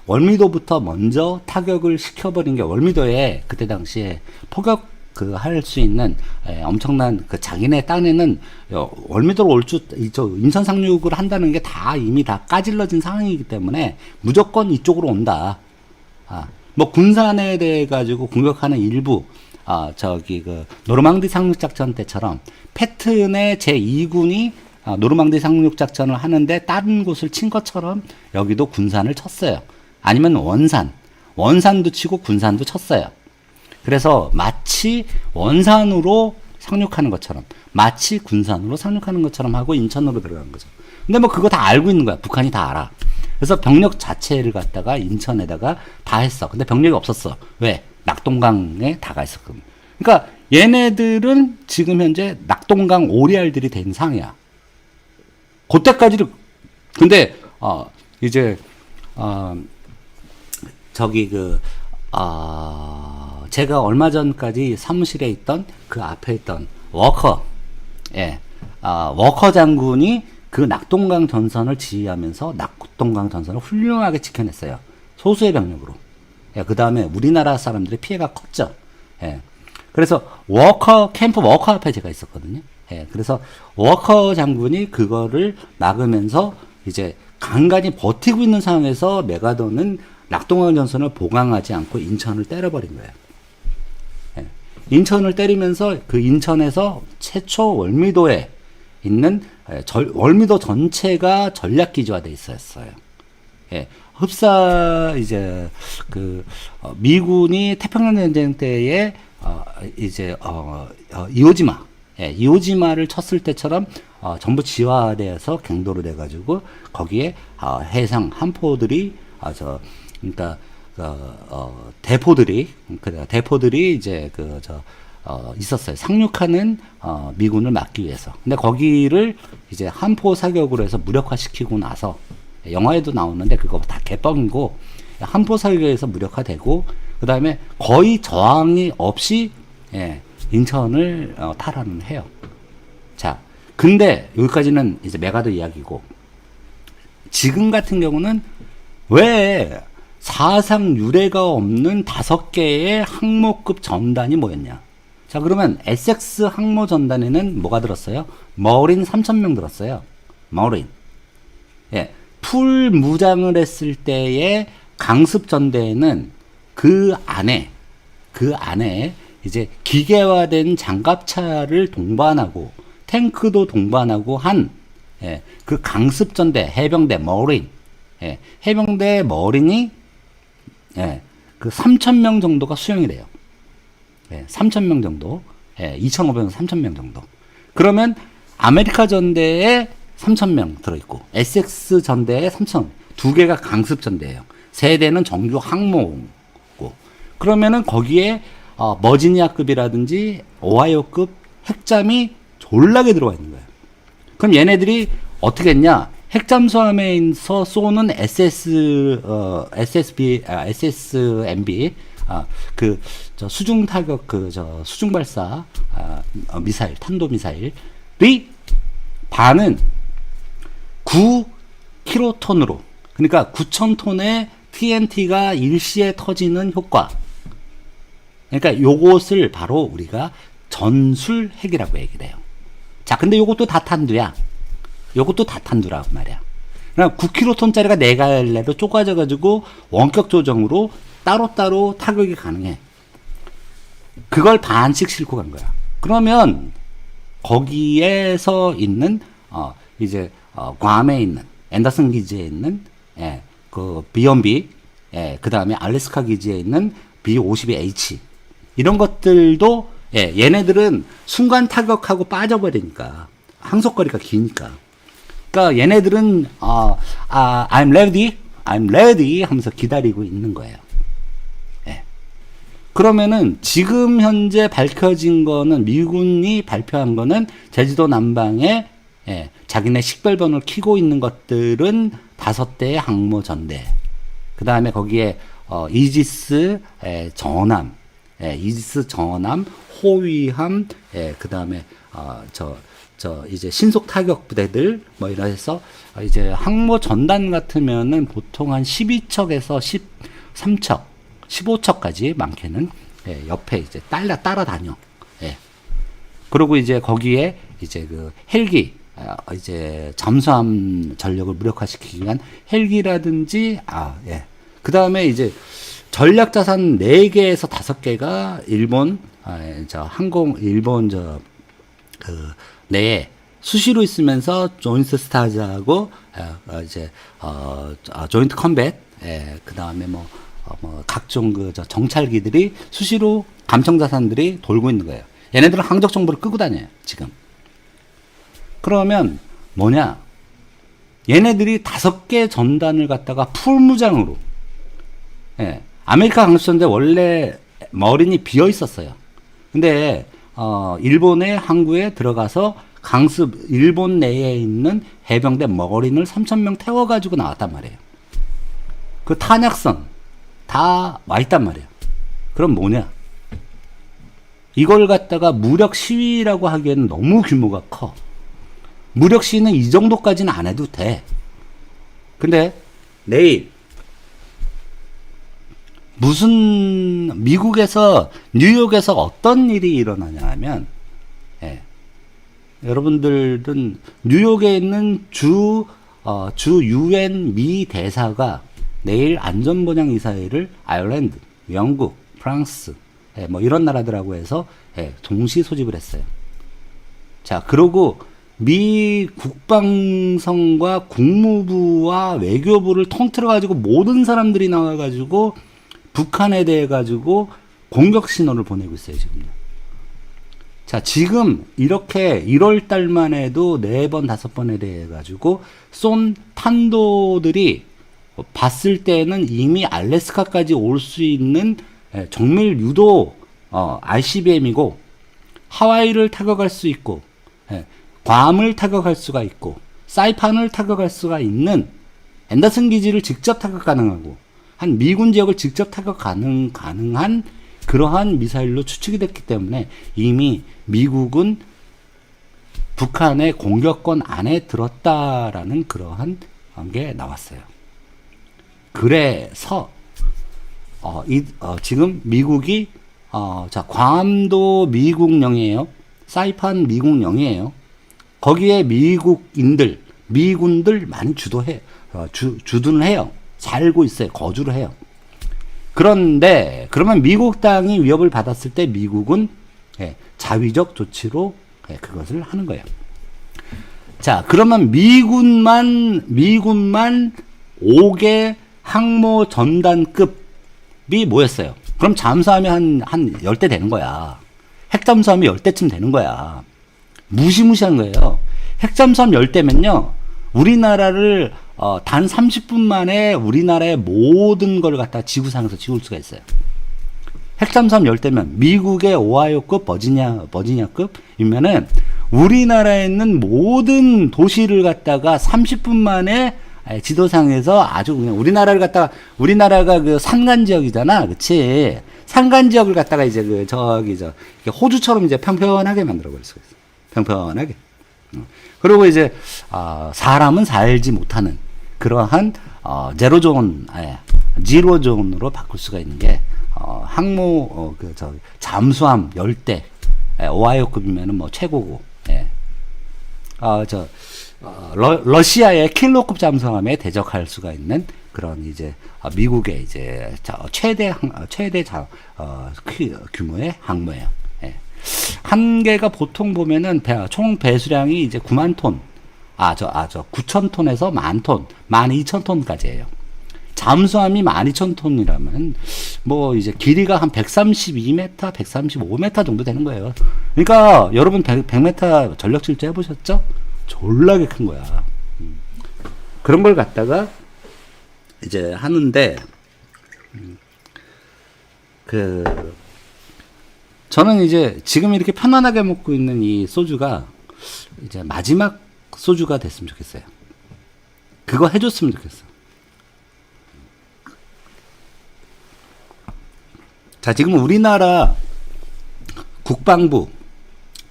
[SPEAKER 2] 월미도부터 먼저 타격을 시켜버린 게 월미도에 그때 당시에 포격 할 수 있는 엄청난 자기네 땅에는 월미도로 올 인천 상륙을 한다는 게 다 이미 다 까질러진 상황이기 때문에 무조건 이쪽으로 온다. 뭐 군산에 대해 가지고 공격하는 일부 노르망디 상륙 작전 때처럼 패튼의 제2군이 노르망디 상륙 작전을 하는데 다른 곳을 친 것처럼 여기도 군산을 쳤어요. 아니면 원산도 치고 군산도 쳤어요. 그래서 마치 원산으로 상륙하는 것처럼, 마치 군산으로 상륙하는 것처럼 하고 인천으로 들어간 거죠. 근데 뭐 그거 다 알고 있는 거야. 북한이 다 알아. 그래서 병력 자체를 갖다가 인천에다가 다 했어. 근데 병력이 없었어. 왜? 낙동강에 다가 있었거든. 그러니까 얘네들은 지금 현재 낙동강 오리알들이 된 상이야. 그때까지도. 근데 이제 제가 얼마 전까지 사무실에 있던 그 앞에 있던 워커 장군이 그 낙동강 전선을 지휘하면서 낙동강 전선을 훌륭하게 지켜냈어요. 소수의 병력으로. 예, 그 다음에 우리나라 사람들의 피해가 컸죠. 예. 그래서 캠프 워커 앞에 제가 있었거든요. 예, 그래서 워커 장군이 그거를 막으면서 이제 간간히 버티고 있는 상황에서 메가더는 낙동강 전선을 보강하지 않고 인천을 때려버린 거예요. 예. 인천을 때리면서 그 인천에서 최초 월미도에 있는 월미도 전체가 전략기지화돼 있었어요. 예. 미군이 태평양 전쟁 때에 이오지마를 쳤을 때처럼 전부 지화되어서 갱도로 돼가지고 거기에 해상 함포들이 대포들이 이제 있었어요. 상륙하는 미군을 막기 위해서. 근데 거기를 이제 함포 사격으로 해서 무력화시키고 나서 영화에도 나오는데 그거 다 개뻥이고 함포 사격에서 무력화되고 그 다음에 거의 저항이 없이 인천을 탈환을 해요. 자, 근데 여기까지는 이제 메가더 이야기고 지금 같은 경우는 왜 사상 유례가 없는 5개의 항모급 전단이 뭐였냐? 자, 그러면 에섹스 항모 전단에는 뭐가 들었어요? 머린 3,000명 들었어요. 머린. 예. 풀 무장을 했을 때의 강습 전대에는 그 안에 이제 기계화된 장갑차를 동반하고 탱크도 동반하고 한 그 강습 전대 해병대 머린. 해병대 머린이 그 3,000명 정도가 수용이 돼요. 예, 3,000명 정도. 예, 2,500명, 3,000명 정도. 그러면 아메리카 전대에 3,000명 들어있고, SX 전대에 3,000, 두 개가 강습 전대예요. 세 대는 정규 항모고. 그러면은 거기에 머지니아급이라든지 오하이오급 핵잠이 졸라게 들어가 있는 거예요. 그럼 얘네들이 어떻게 했냐? 핵잠수함에서 쏘는 SSMB, 수중 타격, 수중 발사, 미사일, 탄도 미사일이 반은 9킬로톤으로, 그러니까 9,000톤의 TNT가 일시에 터지는 효과. 그러니까 요것을 바로 우리가 전술 핵이라고 얘기를 해요. 자, 근데 요것도 다 탄두야. 요것도 다 탄두라고 말이야. 그러니까 9킬로톤짜리가 4갈래로 쪼가져가지고 원격 조정으로 따로따로 타격이 가능해. 그걸 반씩 싣고 간 거야. 그러면 거기에서 있는 괌에 있는 앤더슨 기지에 있는 그 B1B, 그 다음에 알래스카 기지에 있는 B-52H 이런 것들도 얘네들은 순간 타격하고 빠져버리니까 항속거리가 기니까. 그러니까 얘네들은 I'm ready 하면서 기다리고 있는 거예요. 그러면은 지금 현재 밝혀진 거는, 미군이 발표한 거는 제주도 남방에 자기네 식별번호를 키고 있는 것들은 5대의 항모 전대. 그 다음에 거기에 이지스 전함, 호위함, 그 다음에 이제 신속 타격 부대들 뭐 이라 해서 이제 항모 전단 같으면은 보통 한 12척에서 13척, 15척까지 많게는 옆에 이제 따라다녀. 그리고 이제 거기에 이제 그 헬기, 이제 잠수함 전력을 무력화시키기 위한 헬기라든지, 그 다음에 이제 전략 자산 4개에서 5개가 일본, 내에 수시로 있으면서 조인트 스타즈하고, 조인트 컴뱃, 그 다음에 각종 정찰기들이 수시로 감청 자산들이 돌고 있는 거예요. 얘네들은 항적 정보를 끄고 다녀요, 지금. 그러면 뭐냐? 얘네들이 5개 전단을 갖다가 풀무장으로, 아메리카 강습전대 원래 머린이 비어 있었어요. 근데 일본의 항구에 들어가서 강습, 일본 내에 있는 해병대 머린을 3,000명 태워가지고 나왔단 말이에요. 그 탄약선 다 와 있단 말이에요. 그럼 뭐냐? 이걸 갖다가 무력 시위라고 하기에는 너무 규모가 커. 무력 시위는 이 정도까지는 안 해도 돼. 근데 내일 미국에서, 뉴욕에서 어떤 일이 일어나냐 하면, 여러분들은 뉴욕에 있는 주 UN 미 대사가 내일 안전보장 이사회를 아일랜드, 영국, 프랑스, 뭐 이런 나라들하고 해서 동시 소집을 했어요. 자, 그러고 미 국방성과 국무부와 외교부를 통틀어가지고 모든 사람들이 나와가지고 북한에 대해 가지고 공격 신호를 보내고 있어요, 지금요. 자, 지금 이렇게 1월 달만 해도 4번, 5번에 대해 가지고 쏜 탄도들이 봤을 때는 이미 알래스카까지 올 수 있는 정밀 유도 ICBM이고, 하와이를 타격할 수 있고, 괌을 타격할 수가 있고, 사이판을 타격할 수가 있는, 앤더슨 기지를 직접 타격 가능하고, 한 미군 지역을 직접 타격 가능한 그러한 미사일로 추측이 됐기 때문에 이미 미국은 북한의 공격권 안에 들었다라는 그러한 게 나왔어요. 그래서 지금 미국이 괌도 미국령이에요. 사이판 미국령이에요. 거기에 미군들 많이 주둔을 해요. 살고 있어요. 거주를 해요. 그런데 그러면 미국 땅이 위협을 받았을 때 미국은 자위적 조치로 그것을 하는 거예요. 자, 그러면 미군만 5개 항모 전단급 뭐였어요? 그럼 잠수함이 한 10대 되는 거야. 핵잠수함이 10대쯤 되는 거야. 무시무시한 거예요. 핵잠수함 10대면요. 우리나라를 단 30분 만에 우리나라의 모든 걸 갖다 지구상에서 지울 수가 있어요. 핵잠수함 10대면 미국의 오하이오급, 버지니아급이면은 우리나라에 있는 모든 도시를 갖다가 30분 만에 지도상에서 아주 그냥 우리나라가 그 산간 지역이잖아. 그치? 산간 지역을 갖다가 이제 호주처럼 이제 평평하게 만들어 버릴 수가 있어. 평평하게. 그리고 이제, 사람은 살지 못하는 그러한, 지로존으로 바꿀 수가 있는 게, 잠수함 10대, 오하이오급이면은 뭐 최고고, 예. 러시아의 킬러급 잠수함에 대적할 수가 있는 그런 이제 미국의 이제 최대 규모의 항모예요. 예. 한 개가 보통 보면은 총 배수량이 이제 9만 톤, 9천 톤에서 10,000톤, 12,000톤까지예요. 잠수함이 12,000톤이라면 뭐 이제 길이가 한 132m, 135m 정도 되는 거예요. 그러니까 여러분 100m 전력 질주 해보셨죠? 졸라게 큰 거야. 그런 걸 갖다가 이제 하는데 저는 이제 지금 이렇게 편안하게 먹고 있는 이 소주가 이제 마지막 소주가 됐으면 좋겠어요. 그거 해줬으면 좋겠어. 자, 지금 우리나라 국방부,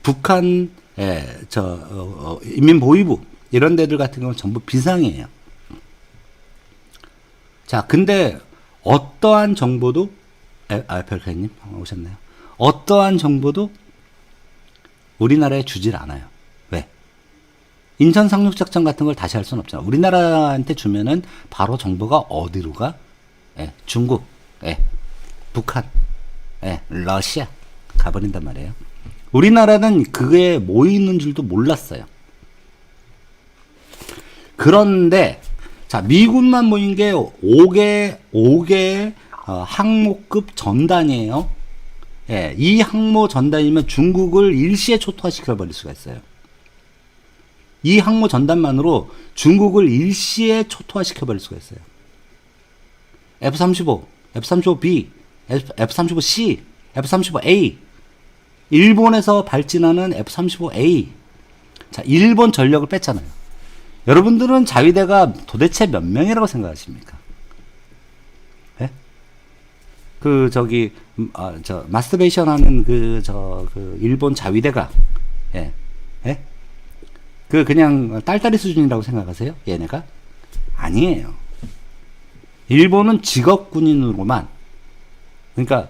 [SPEAKER 2] 북한, 인민보위부, 이런 데들 같은 경우는 전부 비상이에요. 자, 근데 어떠한 정보도, 알펠카님 오셨나요? 어떠한 정보도 우리나라에 주질 않아요. 왜? 인천 상륙작전 같은 걸 다시 할 수는 없잖아. 우리나라한테 주면은 바로 정보가 어디로 가? 중국, 북한, 러시아 가버린단 말이에요. 우리나라는 그게 뭐 있는 줄도 몰랐어요. 그런데 자, 미군만 모인 게 5개 항모급 전단이에요. 이 항모 전단이면 중국을 일시에 초토화시켜 버릴 수가 있어요. 이 항모 전단만으로 중국을 일시에 초토화시켜 버릴 수가 있어요. F-35, F-35B, F-35C, F-35A, 일본에서 발진하는 F-35A. 자, 일본 전력을 뺐잖아요. 여러분들은 자위대가 도대체 몇 명이라고 생각하십니까? 마스터베이션 하는 일본 자위대가, 그냥 딸딸이 수준이라고 생각하세요? 얘네가? 아니에요. 일본은 직업군인으로만, 그러니까,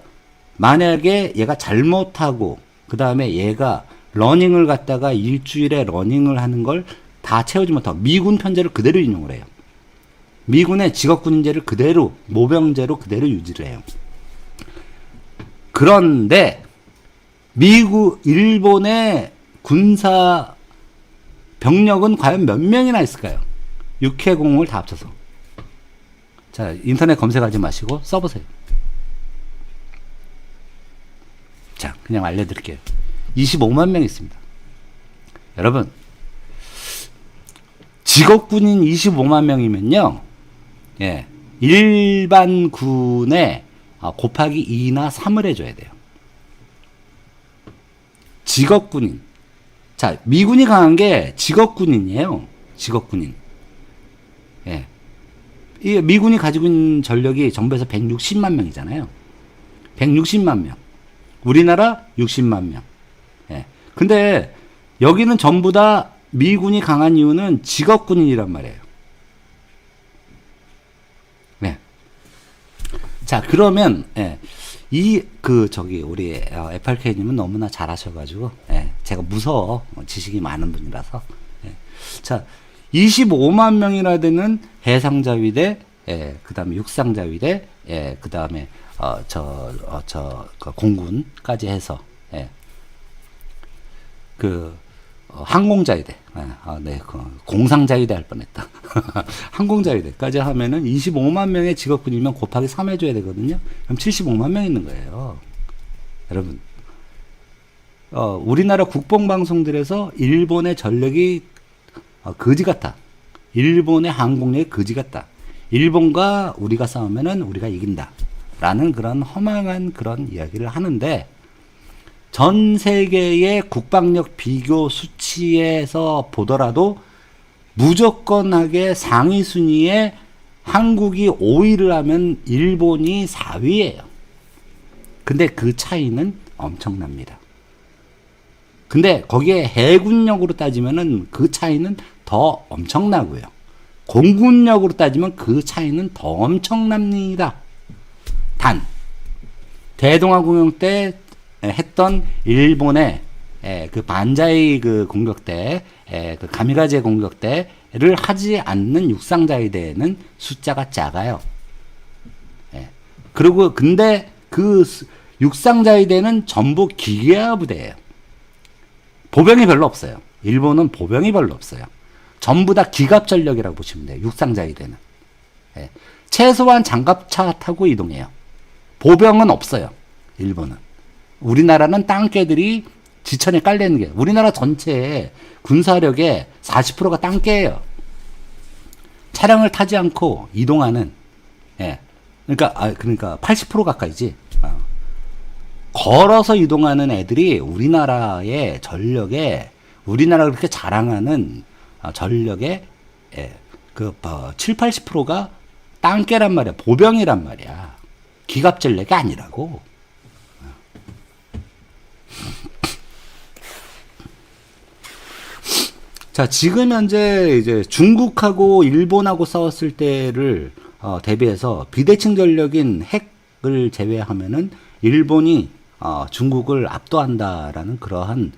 [SPEAKER 2] 만약에 얘가 잘못하고, 그 다음에 얘가 러닝을 갖다가 일주일에 러닝을 하는 걸 다 채우지 못하고, 미군 편제를 그대로 인용을 해요. 미군의 직업군인제를 그대로, 모병제로 그대로 유지를 해요. 그런데, 일본의 군사 병력은 과연 몇 명이나 있을까요? 육해공을 다 합쳐서. 자, 인터넷 검색하지 마시고 써보세요. 자, 그냥 알려드릴게요. 25만 명 있습니다. 여러분, 직업군인 25만 명이면요, 일반 군에 곱하기 2나 3을 해줘야 돼요. 직업군인. 자, 미군이 강한 게 직업군인이에요. 직업군인. 이 미군이 가지고 있는 전력이 정부에서 160만 명이잖아요. 160만 명. 우리나라 60만 명. 근데 여기는 전부 다 미군이 강한 이유는 직업군인이란 말이에요. 자, 그러면 우리 FRK님은 너무나 잘하셔가지고 제가 무서워. 지식이 많은 분이라서. 자, 25만 명이나 되는 해상자위대, 그 다음에 육상자위대, 그 다음에 공군까지 해서 항공자위대, 공상자위대 할 뻔했다. 항공자위대까지 하면은 25만 명의 직업군이면 곱하기 3 해줘야 되거든요. 그럼 75만 명 있는 거예요. 여러분, 우리나라 국뽕방송들에서 일본의 전력이 거지 같다. 일본의 항공력이 거지 같다. 일본과 우리가 싸우면은 우리가 이긴다. 라는 그런 허망한 그런 이야기를 하는데, 전 세계의 국방력 비교 수치에서 보더라도 무조건하게 상위 순위에 한국이 5위를 하면 일본이 4위예요. 근데 그 차이는 엄청납니다. 근데 거기에 해군력으로 따지면은 그 차이는 더 엄청나고요. 공군력으로 따지면 그 차이는 더 엄청납니다. 단, 대동아 공영 때 했던 일본의 그 반자이 그 공격대, 그 가미가제 공격대를 하지 않는 육상자위대에는 숫자가 작아요. 그리고 근데 그 육상자위대는 전부 기계화 부대예요. 보병이 별로 없어요. 일본은 보병이 별로 없어요. 전부 다 기갑전력이라고 보시면 돼요. 육상자위대는. 최소한 장갑차 타고 이동해요. 보병은 없어요. 일본은. 우리나라는 땅개들이 지천에 깔려있는 게, 우리나라 전체의 군사력의 40%가 땅개예요. 차량을 타지 않고 이동하는, 그러니까 80% 가까이지. 걸어서 이동하는 애들이 우리나라의 전력에, 우리나라가 그렇게 자랑하는 전력의 7, 80%가 땅개란 말이야. 보병이란 말이야. 기갑전력이 아니라고. 자, 지금 현재 이제 중국하고 일본하고 싸웠을 때를 대비해서 비대칭 전력인 핵을 제외하면은 일본이 중국을 압도한다라는 그러한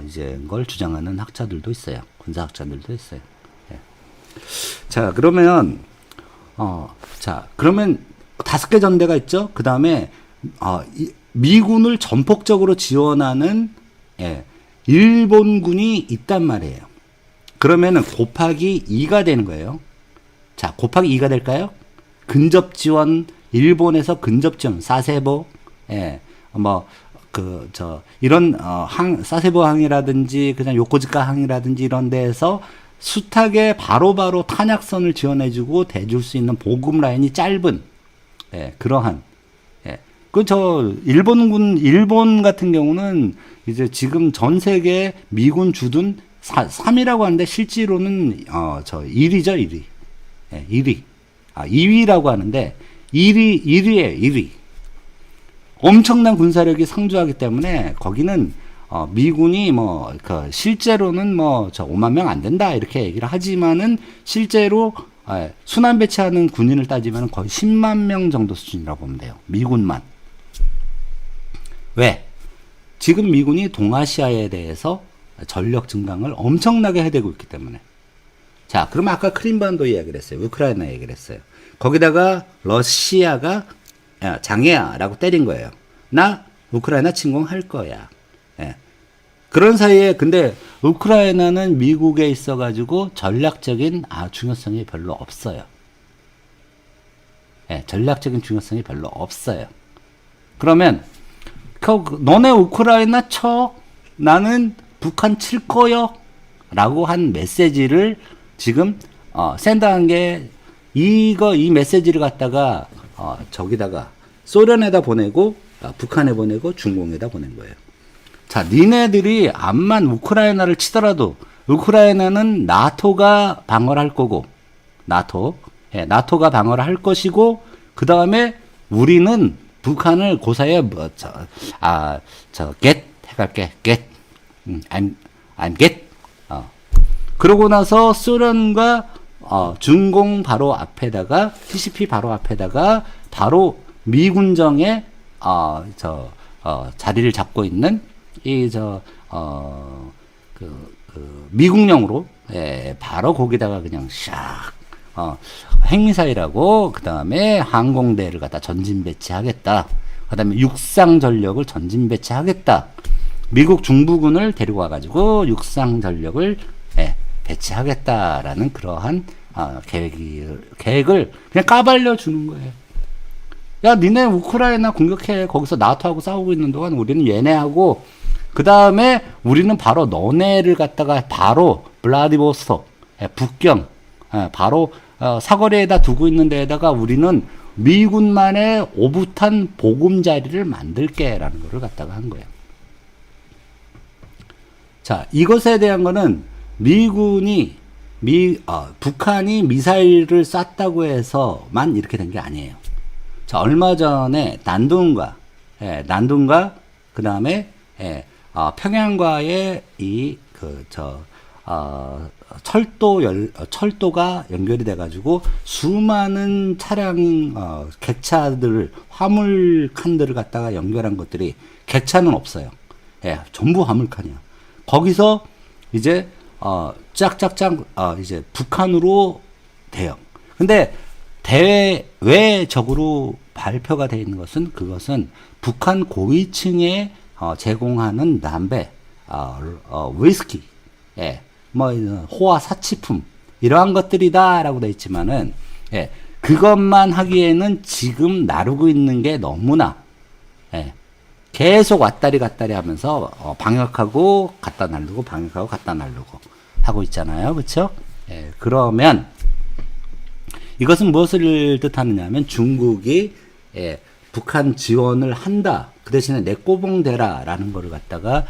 [SPEAKER 2] 이제 걸 주장하는 학자들도 있어요. 군사학자들도 있어요. 예. 자, 그러면 그러면 5개 전대가 있죠. 그 다음에 미군을 전폭적으로 지원하는 일본군이 있단 말이에요. 그러면은 곱하기 2가 되는 거예요. 자, 곱하기 2가 될까요? 근접 지원, 일본에서 근접 지원, 사세보, 이런 사세보 항이라든지 그냥 요코지카 항이라든지 이런 데에서 숱하게 바로바로 탄약선을 지원해주고 대줄 수 있는 보급 라인이 짧은, 그러한, 일본 같은 경우는 이제 지금 전 세계 미군 주둔 3위라고 하는데 실제로는 1위죠, 1위. 1위. 2위라고 하는데 1위에 1위. 엄청난 군사력이 상주하기 때문에 거기는 미군이 실제로는 5만 명 안 된다 이렇게 얘기를 하지만은 실제로 순환 배치하는 군인을 따지면 거의 10만 명 정도 수준이라고 보면 돼요. 미군만. 왜? 지금 미군이 동아시아에 대해서 전력 증강을 엄청나게 해대고 있기 때문에. 자, 그러면 아까 크림반도 이야기를 했어요. 우크라이나 얘기를 했어요. 거기다가 러시아가 장애야 라고 때린 거예요. 나 우크라이나 침공할 거야. 그런 사이에 근데 우크라이나는 미국에 있어가지고 전략적인 중요성이 별로 없어요. 전략적인 중요성이 별로 없어요. 그러면 너네 우크라이나 쳐, 나는 북한 칠 거요 라고 한 메시지를 지금 샌드한 게 이 메시지를 갖다가 저기다가 소련에다 보내고 북한에 보내고 중공에다 보낸 거예요. 자, 니네들이 암만 우크라이나를 치더라도 우크라이나는 나토가 방어를 할 거고, 나토가 방어를 할 것이고, 그 다음에 우리는 북한을 고사에 get 해갈게, get, I'm get. 그러고 나서 소련과 중공 바로 앞에다가 TCP 바로 앞에다가 바로 미군정에 자리를 잡고 있는 미국령으로 바로 거기다가 그냥 샥 핵미사일하고 그 다음에 항공대를 갖다 전진 배치하겠다. 그 다음에 육상 전력을 전진 배치하겠다. 미국 중부군을 데리고 와가지고 육상 전력을 배치하겠다라는 그러한 계획을 그냥 까발려 주는 거예요. 야, 니네 우크라이나 공격해. 거기서 나토하고 싸우고 있는 동안 우리는 얘네하고, 그 다음에 우리는 바로 너네를 갖다가 바로 블라디보스톡, 북경, 바로 사거리에다 두고 있는 데에다가 우리는 미군만의 오붓한 보금자리를 만들게라는 거를 갖다가 한 거예요. 자, 이것에 대한 거는 북한이 미사일을 쐈다고 해서만 이렇게 된 게 아니에요. 자, 얼마 전에 난둥과, 그 다음에, 평양과의 철도가 연결이 돼가지고 수많은 차량, 객차들, 화물칸들을 갖다가 연결한 것들이, 객차는 없어요. 전부 화물칸이야. 거기서 이제, 짝짝짝, 이제 북한으로 돼요. 근데 대외적으로 발표가 되어 있는 것은 그것은 북한 고위층에 제공하는 담배, 위스키, 호화 사치품 이러한 것들이다라고 되어 있지만은 그것만 하기에는 지금 나르고 있는 게 너무나 계속 왔다리 갔다리 하면서 방역하고 갖다 날르고 방역하고 갖다 날르고 하고 있잖아요, 그렇죠? 그러면 이것은 무엇을 뜻하느냐 하면 중국이 북한 지원을 한다. 그 대신에 내꼬봉대라 라는 거를 갖다가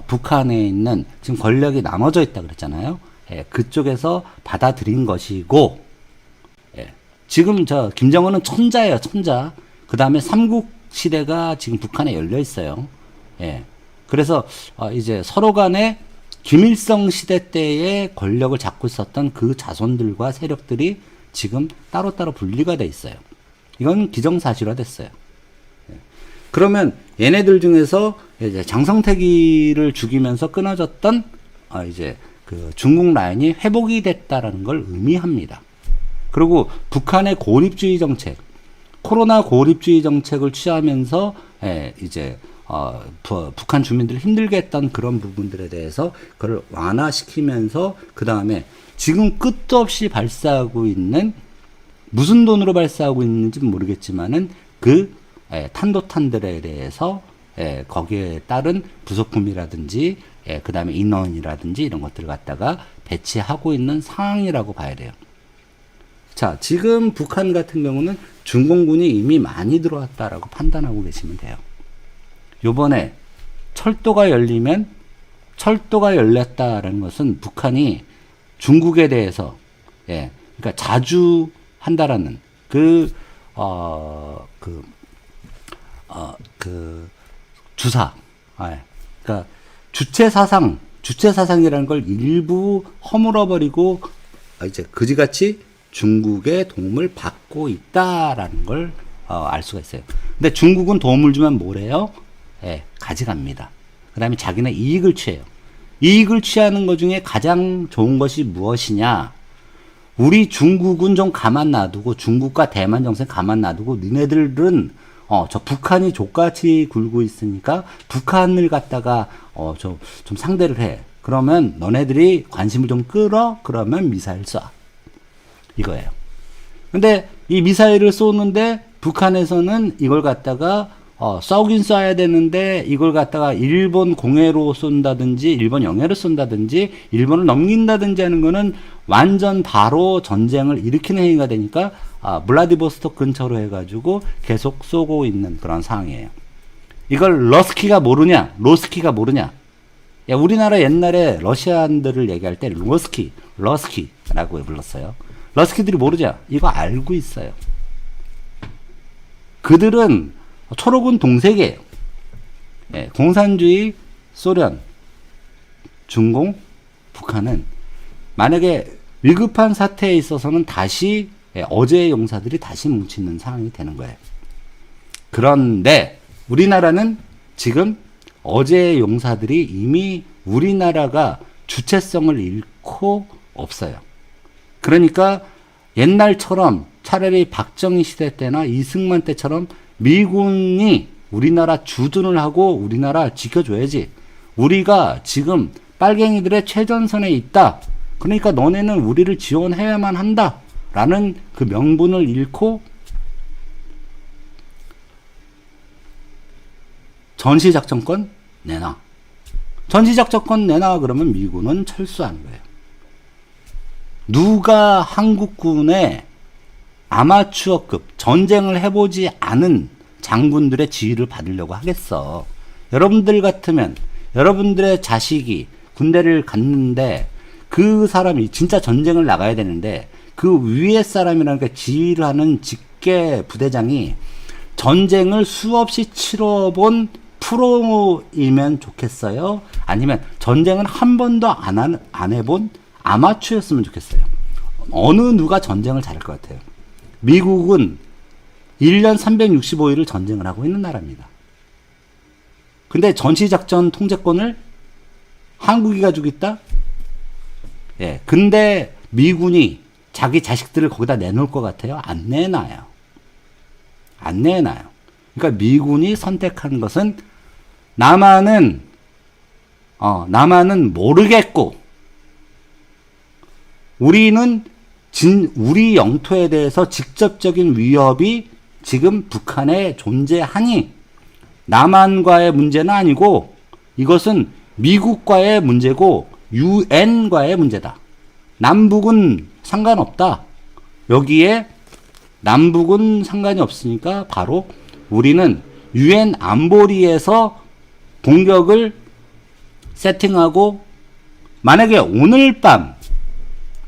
[SPEAKER 2] 북한에 있는 지금 권력이 나눠져 있다 그랬잖아요. 그쪽에서 받아들인 것이고 지금 김정은은 천자예요, 천자. 그 다음에 삼국 시대가 지금 북한에 열려 있어요. 그래서 이제 서로 간에 김일성 시대 때의 권력을 잡고 있었던 그 자손들과 세력들이 지금 따로따로 분리가 돼 있어요. 이건 기정사실화 됐어요. 그러면 얘네들 중에서 이제 장성택이를 죽이면서 끊어졌던 이제 그 중국 라인이 회복이 됐다라는 걸 의미합니다. 그리고 북한의 고립주의 정책, 코로나 고립주의 정책을 취하면서 이제 북한 주민들을 힘들게 했던 그런 부분들에 대해서 그걸 완화시키면서 그 다음에 지금 끝도 없이 발사하고 있는 무슨 돈으로 발사하고 있는지는 모르겠지만은 그 탄도탄들에 대해서 거기에 따른 부속품이라든지 그 다음에 인원이라든지 이런 것들을 갖다가 배치하고 있는 상황이라고 봐야 돼요. 자, 지금 북한 같은 경우는 중공군이 이미 많이 들어왔다라고 판단하고 계시면 돼요. 요번에 철도가 열렸다라는 것은 북한이 중국에 대해서 그러니까 자주 한다라는 주사, 그러니까 주체사상이라는 걸 일부 허물어버리고 이제 그지같이 중국의 도움을 받고 있다라는 걸 알 수가 있어요. 근데 중국은 도움을 주면 뭐래요? 가져갑니다. 그 다음에 자기네 이익을 취해요. 이익을 취하는 것 중에 가장 좋은 것이 무엇이냐? 우리 중국은 좀 가만 놔두고, 중국과 대만 정세 가만 놔두고, 니네들은 저 북한이 족같이 굴고 있으니까 북한을 갖다가 좀 상대를 해. 그러면 너네들이 관심을 좀 끌어. 그러면 미사일 쏴. 이거예요. 근데 이 미사일을 쏘는데 북한에서는 이걸 갖다가 쏘긴 쏴야 되는데 이걸 갖다가 일본 공해로 쏜다든지 일본 영해로 쏜다든지 일본을 넘긴다든지 하는 거는 완전 바로 전쟁을 일으키는 행위가 되니까 블라디보스톡 근처로 해가지고 계속 쏘고 있는 그런 상황이에요. 이걸 러스키가 모르냐? 로스키가 모르냐? 야, 우리나라 옛날에 러시아인들을 얘기할 때 러스키라고 불렀어요. 러스키들이 모르죠? 이거 알고 있어요. 그들은 초록은 동색이에요. 공산주의, 소련, 중공, 북한은 만약에 위급한 사태에 있어서는 다시 어제의 용사들이 다시 뭉치는 상황이 되는 거예요. 그런데 우리나라는 지금 어제의 용사들이 이미 우리나라가 주체성을 잃고 없어요. 그러니까 옛날처럼 차라리 박정희 시대 때나 이승만 때처럼 미군이 우리나라 주둔을 하고 우리나라 지켜줘야지. 우리가 지금 빨갱이들의 최전선에 있다. 그러니까 너네는 우리를 지원해야만 한다라는 그 명분을 잃고 전시작전권 내놔. 전시작전권 내놔 그러면 미군은 철수하는 거예요. 누가 한국군의 아마추어급 전쟁을 해보지 않은 장군들의 지휘를 받으려고 하겠어. 여러분들 같으면 여러분들의 자식이 군대를 갔는데 그 사람이 진짜 전쟁을 나가야 되는데 그 위에 사람이라는 지휘를 하는 직계 부대장이 전쟁을 수없이 치러본 프로이면 좋겠어요? 아니면 전쟁을 한 번도 안 해본 아마추어였으면 좋겠어요? 어느 누가 전쟁을 잘할 것 같아요? 미국은 1년 365일을 전쟁을 하고 있는 나라입니다. 근데 전시작전 통제권을 한국이 가지고 있다? 예. 근데 미군이 자기 자식들을 거기다 내놓을 것 같아요? 안 내놔요. 안 내놔요. 그러니까 미군이 선택한 것은 남한은 모르겠고 우리는 우리 영토에 대해서 직접적인 위협이 지금 북한에 존재하니 남한과의 문제는 아니고 이것은 미국과의 문제고 유엔과의 문제다. 남북은 상관없다. 여기에 남북은 상관이 없으니까 바로 우리는 유엔 안보리에서 공격을 세팅하고 만약에 오늘 밤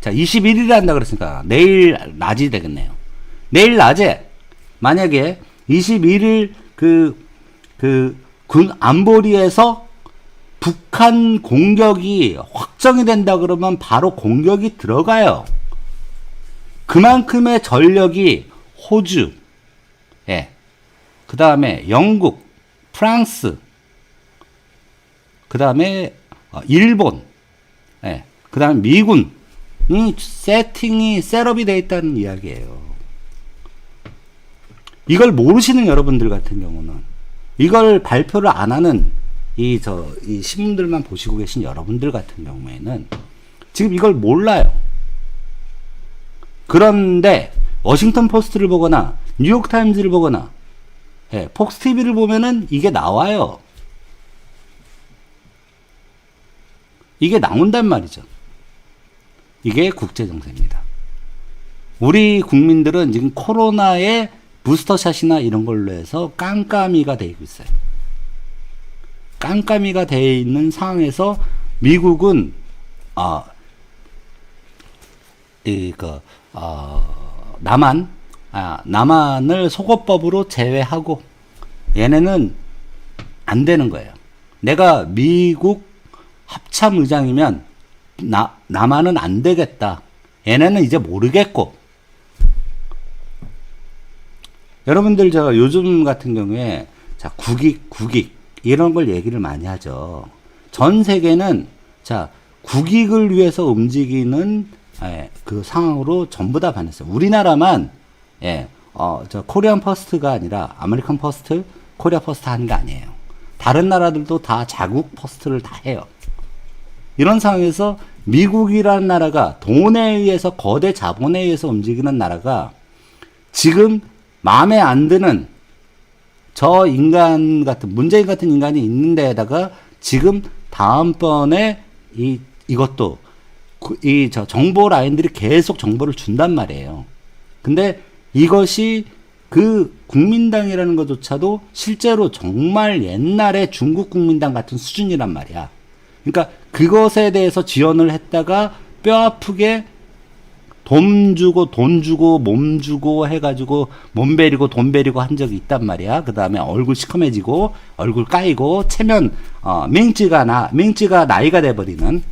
[SPEAKER 2] 자 21일에 한다 그랬으니까 내일 낮이 되겠네요. 내일 낮에 만약에 21일 군 안보리에서 북한 공격이 확정이 된다 그러면 바로 공격이 들어가요. 그만큼의 전력이 호주, 예, 그 다음에 영국, 프랑스, 그 다음에 일본, 예, 그 다음에 미군이 셋업이 되어 있다는 이야기예요. 이걸 모르시는 여러분들 같은 경우는 이걸 발표를 안 하는 이 신문들만 보시고 계신 여러분들 같은 경우에는 지금 이걸 몰라요. 그런데 워싱턴 포스트를 보거나 뉴욕 타임즈를 보거나 예, 폭스 TV를 보면은 이게 나와요. 이게 나온단 말이죠. 이게 국제 정세입니다. 우리 국민들은 지금 코로나에 부스터샷이나 이런 걸로 해서 깜깜이가 되고 있어요. 깜깜이가 되어 있는 상황에서 미국은 남한을 소거법으로 제외하고 얘네는 안 되는 거예요. 내가 미국 합참의장이면 남한은 안 되겠다. 얘네는 이제 모르겠고. 여러분들 제가 요즘 같은 경우에 자 국익 이런 걸 얘기를 많이 하죠. 전 세계는 자 국익을 위해서 움직이는 그 상황으로 전부 다 반했어요. 우리나라만 저 코리안 퍼스트가 아니라 아메리칸 퍼스트, 코리아 퍼스트 하는 게 아니에요. 다른 나라들도 다 자국 퍼스트를 다 해요. 이런 상황에서 미국이라는 나라가 돈에 의해서 거대 자본에 의해서 움직이는 나라가 지금 마음에 안 드는 저 인간 같은 문재인 같은 인간이 있는 데에다가 지금 다음번에 이것도 저 정보 라인들이 계속 정보를 준단 말이에요. 근데 이것이 그 국민당이라는 것조차도 실제로 정말 옛날에 중국 국민당 같은 수준이란 말이야. 그러니까 그것에 대해서 지원을 했다가 뼈 아프게 돈 주고 몸 주고 해가지고 몸 베리고 돈 베리고 한 적이 있단 말이야. 그 다음에 얼굴 시커매지고 얼굴 까이고 체면 밍찌가 나이가 돼버리는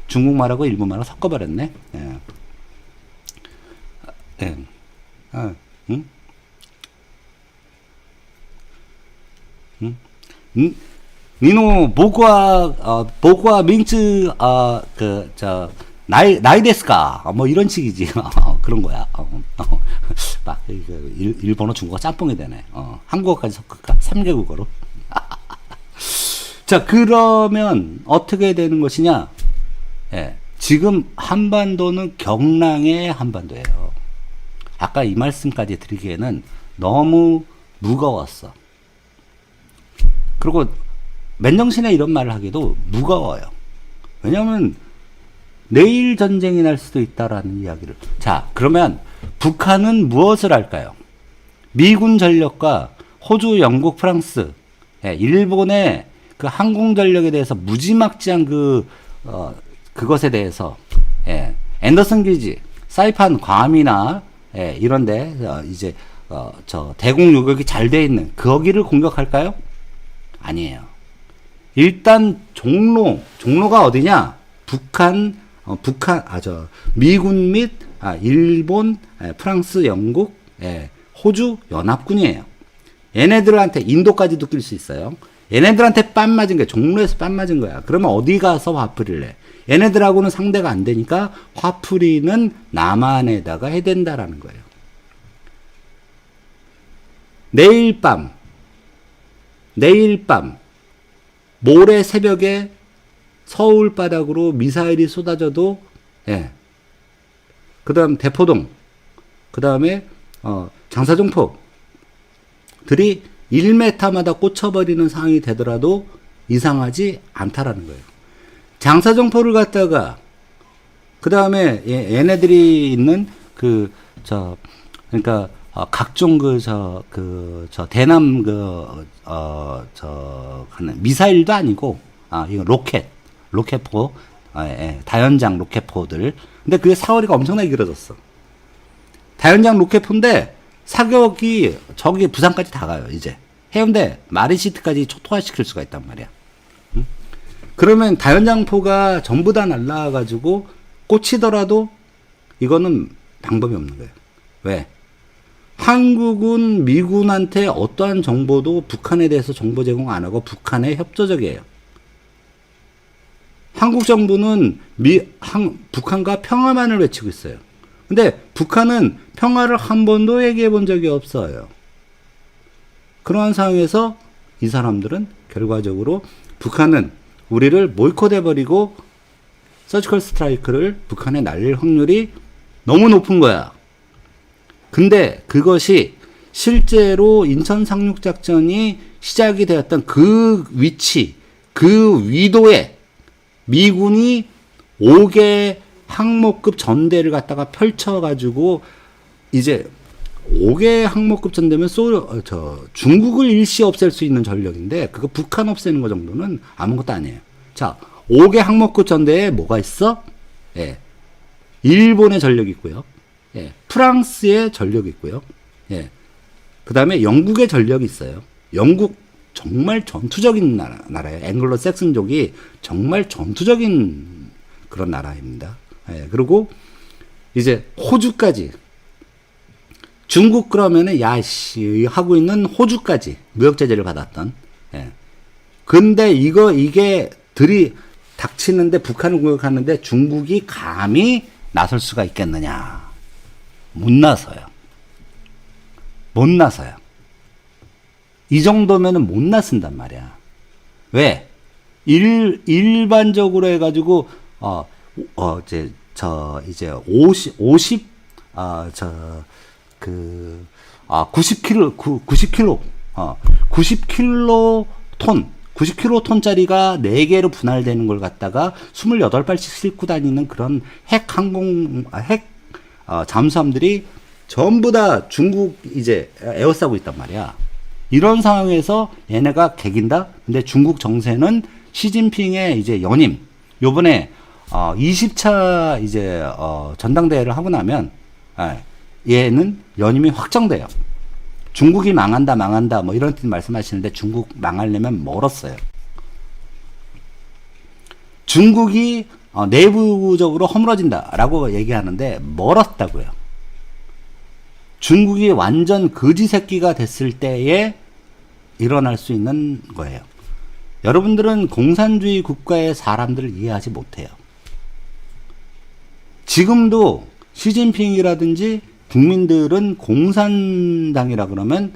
[SPEAKER 2] 중국말하고 일본말하고 섞어버렸네. 응? 니노 보고와 밍츠 나이 데스까 뭐 이런 식이지. 그런 거야. 막 일본어 중국어 짬뽕이 되네. 한국어까지 섞을까? 3개국어로. 자 그러면 어떻게 되는 것이냐? 예. 지금 한반도는 경랑의 한반도예요. 아까 이 말씀까지 드리기에는 너무 무거웠어. 그리고 맨정신에 이런 말을 하기도 무거워요. 왜냐하면 내일 전쟁이 날 수도 있다라는 이야기를. 자, 그러면 북한은 무엇을 할까요? 미군 전력과 호주, 영국, 프랑스, 일본의 그 항공 전력에 대해서 무지막지한 그것에 대해서, 앤더슨 기지, 사이판, 괌이나, 이런데, 이제, 대공 요격이 잘 돼 있는 거기를 공격할까요? 아니에요. 일단 종로가 어디냐? 미군 및 일본, 프랑스, 영국, 호주 연합군이에요. 얘네들한테 인도까지도 낄 수 있어요. 얘네들한테 뺨 맞은 거야. 종로에서 뺨 맞은 거야. 그러면 어디 가서 화풀이를 해? 얘네들하고는 상대가 안 되니까 화풀이는 남한에다가 해야 된다라는 거예요. 내일 밤 모레 새벽에 서울 바닥으로 미사일이 쏟아져도, 그 다음 대포동, 그 다음에 장사정포들이 1m마다 꽂혀버리는 상황이 되더라도 이상하지 않다라는 거예요. 장사정포를 갖다가 그 다음에 얘네들이 있는 그러니까 각종 대남 미사일도 아니고 이거 로켓포, 다연장 로켓포들. 근데 그게 사거리가 엄청나게 길어졌어. 다연장 로켓포인데 사격이 저기 부산까지 다 가요. 이제 해운대 마리시티까지 초토화시킬 수가 있단 말이야. 응? 그러면 다연장포가 전부 다 날라와가지고 꽂히더라도 이거는 방법이 없는 거예요. 왜? 한국은 미군한테 어떠한 정보도 북한에 대해서 정보 제공 안 하고 북한에 협조적이에요. 한국 정부는 북한과 평화만을 외치고 있어요. 근데 북한은 평화를 한 번도 얘기해 본 적이 없어요. 그러한 상황에서 이 사람들은 결과적으로 북한은 우리를 보이콧해버리고 서지컬 스트라이크를 북한에 날릴 확률이 너무 높은 거야. 근데 그것이 실제로 인천 상륙작전이 시작이 되었던 그 위치, 그 위도에 미군이 5개 항모급 전대를 갖다가 펼쳐가지고 이제 5개 항모급 전대면 중국을 일시 없앨 수 있는 전력인데 그거 북한 없애는 거 정도는 아무것도 아니에요. 자, 5개 항모급 전대에 뭐가 있어? 일본의 전력이 있고요. 프랑스의 전력이 있고요. 그 다음에 영국의 전력이 있어요. 영국 정말 전투적인 나라예요. 앵글로 섹슨족이 정말 전투적인 그런 나라입니다. 그리고 이제 호주까지. 중국 그러면은 야씨 하고 있는 호주까지 무역 제재를 받았던. 근데 이게 닥치는데 북한을 공격하는데 중국이 감히 나설 수가 있겠느냐? 못 나서요. 이 정도면은 못 나선단 말이야. 왜? 일반적으로 해가지고, 이제 90킬로톤짜리가 4개로 분할되는 걸 갖다가 28발씩 싣고 다니는 그런 잠수함들이 전부 다 중국 이제 에워싸고 있단 말이야. 이런 상황에서 얘네가 개긴다? 근데 중국 정세는 시진핑의 이제 연임, 요번에 20차 이제 전당대회를 하고 나면 얘는 연임이 확정돼요. 중국이 망한다 뭐 이런 뜻 말씀하시는데 중국 망하려면 멀었어요. 중국이 내부적으로 허물어진다라고 얘기하는데 멀었다고요. 중국이 완전 거지 새끼가 됐을 때에 일어날 수 있는 거예요. 여러분들은 공산주의 국가의 사람들을 이해하지 못해요. 지금도 시진핑이라든지 국민들은 공산당이라 그러면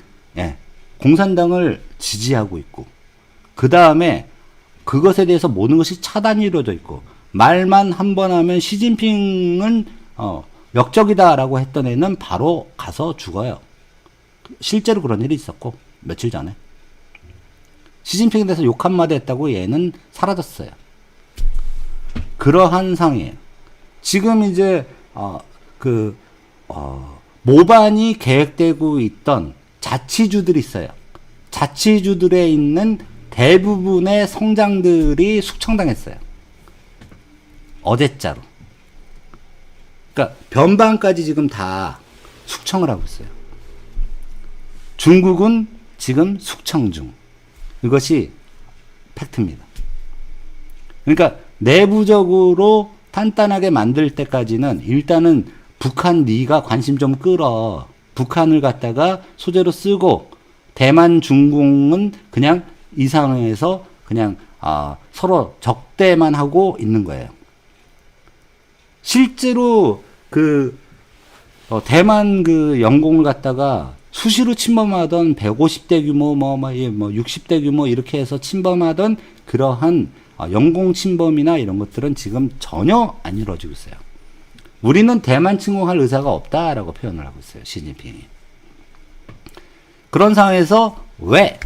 [SPEAKER 2] 공산당을 지지하고 있고 그 다음에 그것에 대해서 모든 것이 차단이 이루어져 있고 말만 한 번 하면 시진핑은 역적이다라고 했던 애는 바로 가서 죽어요. 실제로 그런 일이 있었고 며칠 전에 시진핑에 대해서 욕 한마디 했다고 얘는 사라졌어요. 그러한 상황이에요. 지금 이제 모반이 계획되고 있던 자치주들이 있어요. 자치주들에 있는 대부분의 성장들이 숙청당했어요. 어제자로. 그러니까 변방까지 지금 다 숙청을 하고 있어요. 중국은 지금 숙청 중. 이것이 팩트입니다. 그러니까 내부적으로 단단하게 만들 때까지는 일단은 북한 네가 관심 좀 끌어. 북한을 갖다가 소재로 쓰고 대만 중공은 그냥 이 상황에서 그냥 서로 적대만 하고 있는 거예요. 실제로 대만 영공을 갖다가 수시로 침범하던 150대 규모, 60대 규모 이렇게 해서 침범하던 그러한 영공 침범이나 이런 것들은 지금 전혀 안 이루어지고 있어요. 우리는 대만 침공할 의사가 없다라고 표현을 하고 있어요. 시진핑이. 그런 상황에서 왜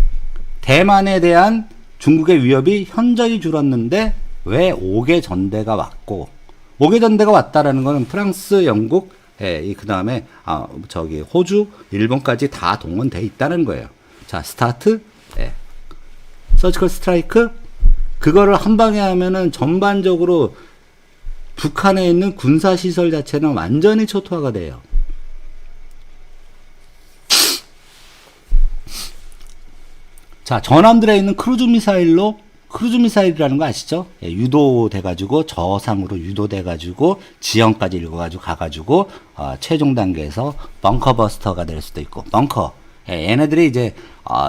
[SPEAKER 2] 대만에 대한 중국의 위협이 현저히 줄었는데 왜 5개 전대가 왔고 5개 전대가 왔다라는 것은 프랑스, 영국, 그 다음에 호주, 일본까지 다 동원돼 있다는 거예요. 자, 스타트, 서지컬 스트라이크, 그거를 한 방에 하면은 전반적으로 북한에 있는 군사 시설 자체는 완전히 초토화가 돼요. 자, 전함들에 있는 크루즈 미사일이라는 거 아시죠? 유도돼가지고 저상으로 유도돼가지고 지형까지 읽어가지고 가가지고 최종 단계에서 벙커버스터가 될 수도 있고 벙커. 얘네들이 이제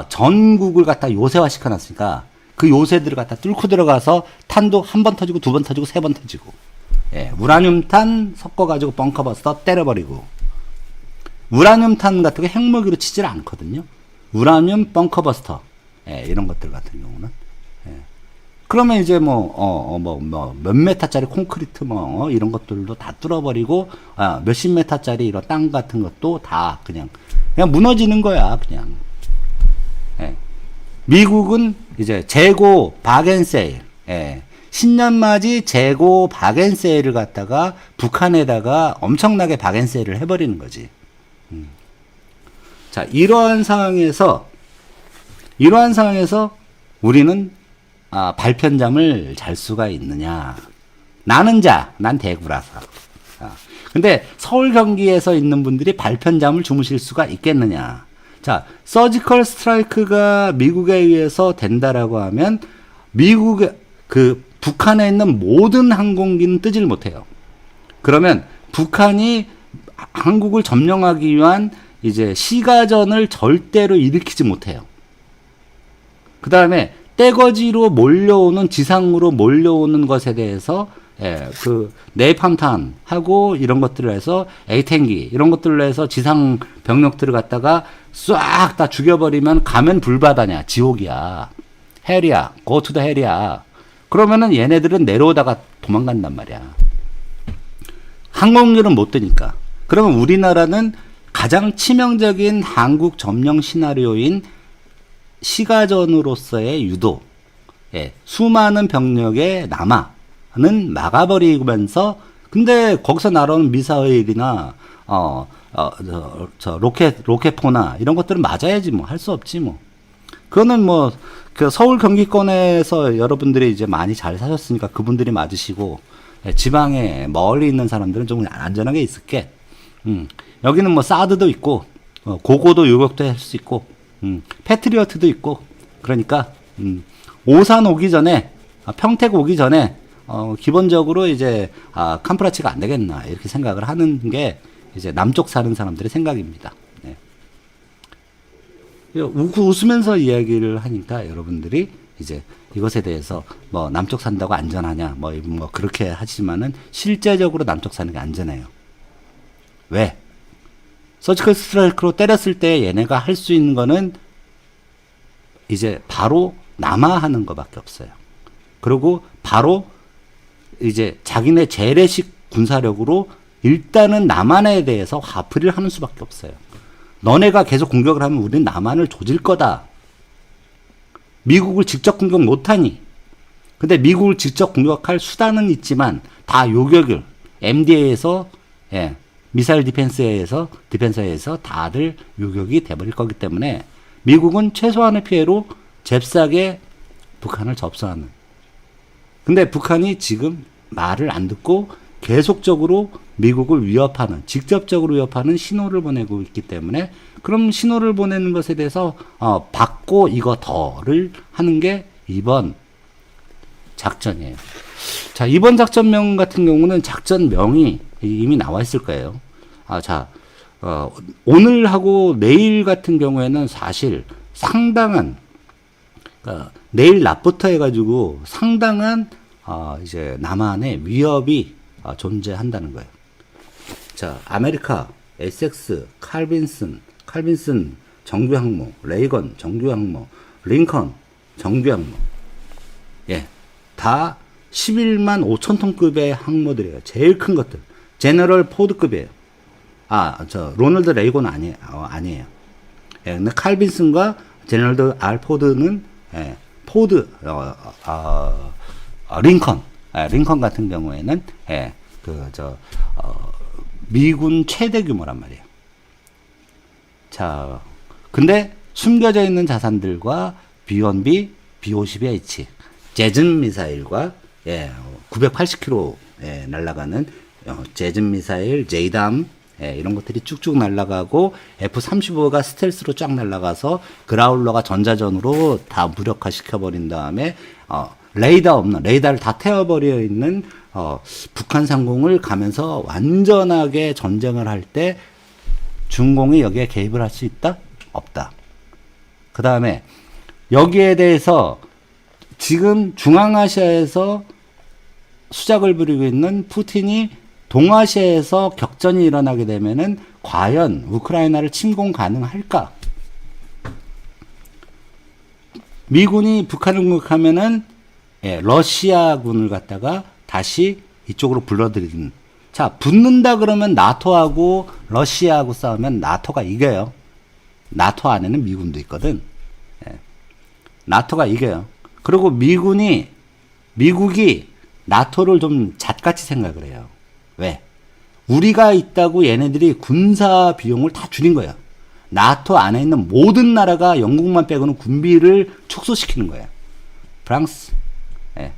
[SPEAKER 2] 전국을 갖다 요새화 시켜놨으니까 그 요새들을 갖다 뚫고 들어가서 탄도 한 번 터지고 두 번 터지고 세 번 터지고 우라늄탄 섞어가지고 벙커버스터 때려버리고 우라늄탄 같은 거 핵무기로 치질 않거든요. 우라늄 벙커버스터 이런 것들 같은 경우는 그러면 이제 몇 메타짜리 콘크리트 이런 것들도 다 뚫어버리고 몇십 메타짜리 이런 땅 같은 것도 다 그냥 무너지는 거야 그냥. 미국은 이제 재고 바겐세일, 신년맞이 재고 바겐세일을 갖다가 북한에다가 엄청나게 바겐세일을 해버리는 거지. 자, 이러한 상황에서 우리는 발편잠을 잘 수가 있느냐? 나는 난 대구라서. 근데 서울 경기에서 있는 분들이 발편잠을 주무실 수가 있겠느냐? 자, 서지컬 스트라이크가 미국에 의해서 된다라고 하면 북한에 있는 모든 항공기는 뜨질 못해요. 그러면 북한이 한국을 점령하기 위한 이제 시가전을 절대로 일으키지 못해요. 그 다음에 떼거지로 몰려오는 지상으로 몰려오는 것에 대해서 네팜탄하고 이런 것들을 해서 에이탱기 이런 것들을 해서 지상 병력들을 갖다가 싹 다 죽여버리면 가면 불바다냐 지옥이야. 헬이야. go to the hell이야. 그러면은 얘네들은 내려오다가 도망간단 말이야. 항공기는 못 뜨니까. 그러면 우리나라는 가장 치명적인 한국 점령 시나리오인 시가전으로서의 유도, 수많은 병력의 남하는 막아버리면서, 근데 거기서 날아오는 미사일이나 로켓포나 이런 것들은 맞아야지 뭐 할 수 없지 뭐. 그거는 그 서울 경기권에서 여러분들이 이제 많이 잘 사셨으니까 그분들이 맞으시고, 지방에 멀리 있는 사람들은 좀 안전하게 있을게. 여기는 사드도 있고, 고고도 요격도 할 수 있고, 패트리어트도 있고, 그러니까, 오산 오기 전에, 평택 오기 전에, 기본적으로 이제, 캄프라치가 안 되겠나, 이렇게 생각을 하는 게, 이제 남쪽 사는 사람들의 생각입니다. 네. 웃으면서 이야기를 하니까 여러분들이 이제 이것에 대해서 남쪽 산다고 안전하냐, 그렇게 하지만은 실제적으로 남쪽 사는 게 안전해요. 왜? 서지컬 스트라이크로 때렸을 때 얘네가 할 수 있는 거는 이제 바로 남하하는 것밖에 없어요. 그리고 바로 이제 자기네 재래식 군사력으로 일단은 남한에 대해서 화풀이를 하는 수밖에 없어요. 너네가 계속 공격을 하면 우리는 남한을 조질 거다. 미국을 직접 공격 못하니. 근데 미국을 직접 공격할 수단은 있지만 다 요격을 MDA에서 예, 미사일 디펜서에서 다들 요격이 돼버릴 거기 때문에 미국은 최소한의 피해로 잽싸게 북한을 접수하는. 근데 북한이 지금 말을 안 듣고 계속적으로 미국을 위협하는, 직접적으로 위협하는 신호를 보내고 있기 때문에 그럼 신호를 보내는 것에 대해서 받고 이거 더를 하는 게 이번 작전이에요. 자, 이번 작전명 같은 경우는 작전명이 이미 나와 있을 거예요. 오늘하고 내일 같은 경우에는 사실 상당한, 내일 낮부터 해가지고 상당한, 이제 남한의 위협이 존재한다는 거예요. 자, 아메리카, 에섹스, 칼빈슨 정규항모, 레이건 정규항모, 링컨 정규항모. 예. 다 11만 5천 톤급의 항모들이에요. 제일 큰 것들. 제너럴 포드급이에요. 로널드 레이건 아니에요. 예, 근데 칼빈슨과 제너럴 R 포드는, 예, 링컨 같은 경우에는, 예, 미군 최대 규모란 말이에요. 자, 근데 숨겨져 있는 자산들과 B-1B, B-52H, 제즘 미사일과, 예, 980km 날아가는 제즘 미사일, 제이담, 예, 이런 것들이 쭉쭉 날아가고 F-35가 스텔스로 쫙 날아가서 그라울러가 전자전으로 다 무력화 시켜버린 다음에 레이더를 다 태워버려 있는 북한 상공을 가면서 완전하게 전쟁을 할 때 중공이 여기에 개입을 할 수 있다? 없다. 그 다음에 여기에 대해서 지금 중앙아시아에서 수작을 부리고 있는 푸틴이 동아시아에서 격전이 일어나게 되면은 과연 우크라이나를 침공 가능할까? 미군이 북한을 공격하면은, 예, 러시아군을 갖다가 다시 이쪽으로 불러들이는. 자, 붙는다 그러면 나토하고 러시아하고 싸우면 나토가 이겨요. 나토 안에는 미군도 있거든. 예. 나토가 이겨요. 그리고 미국이 나토를 좀 잣같이 생각을 해요. 왜? 우리가 있다고 얘네들이 군사 비용을 다 줄인 거야. 나토 안에 있는 모든 나라가 영국만 빼고는 군비를 축소시키는 거야. 프랑스. 예.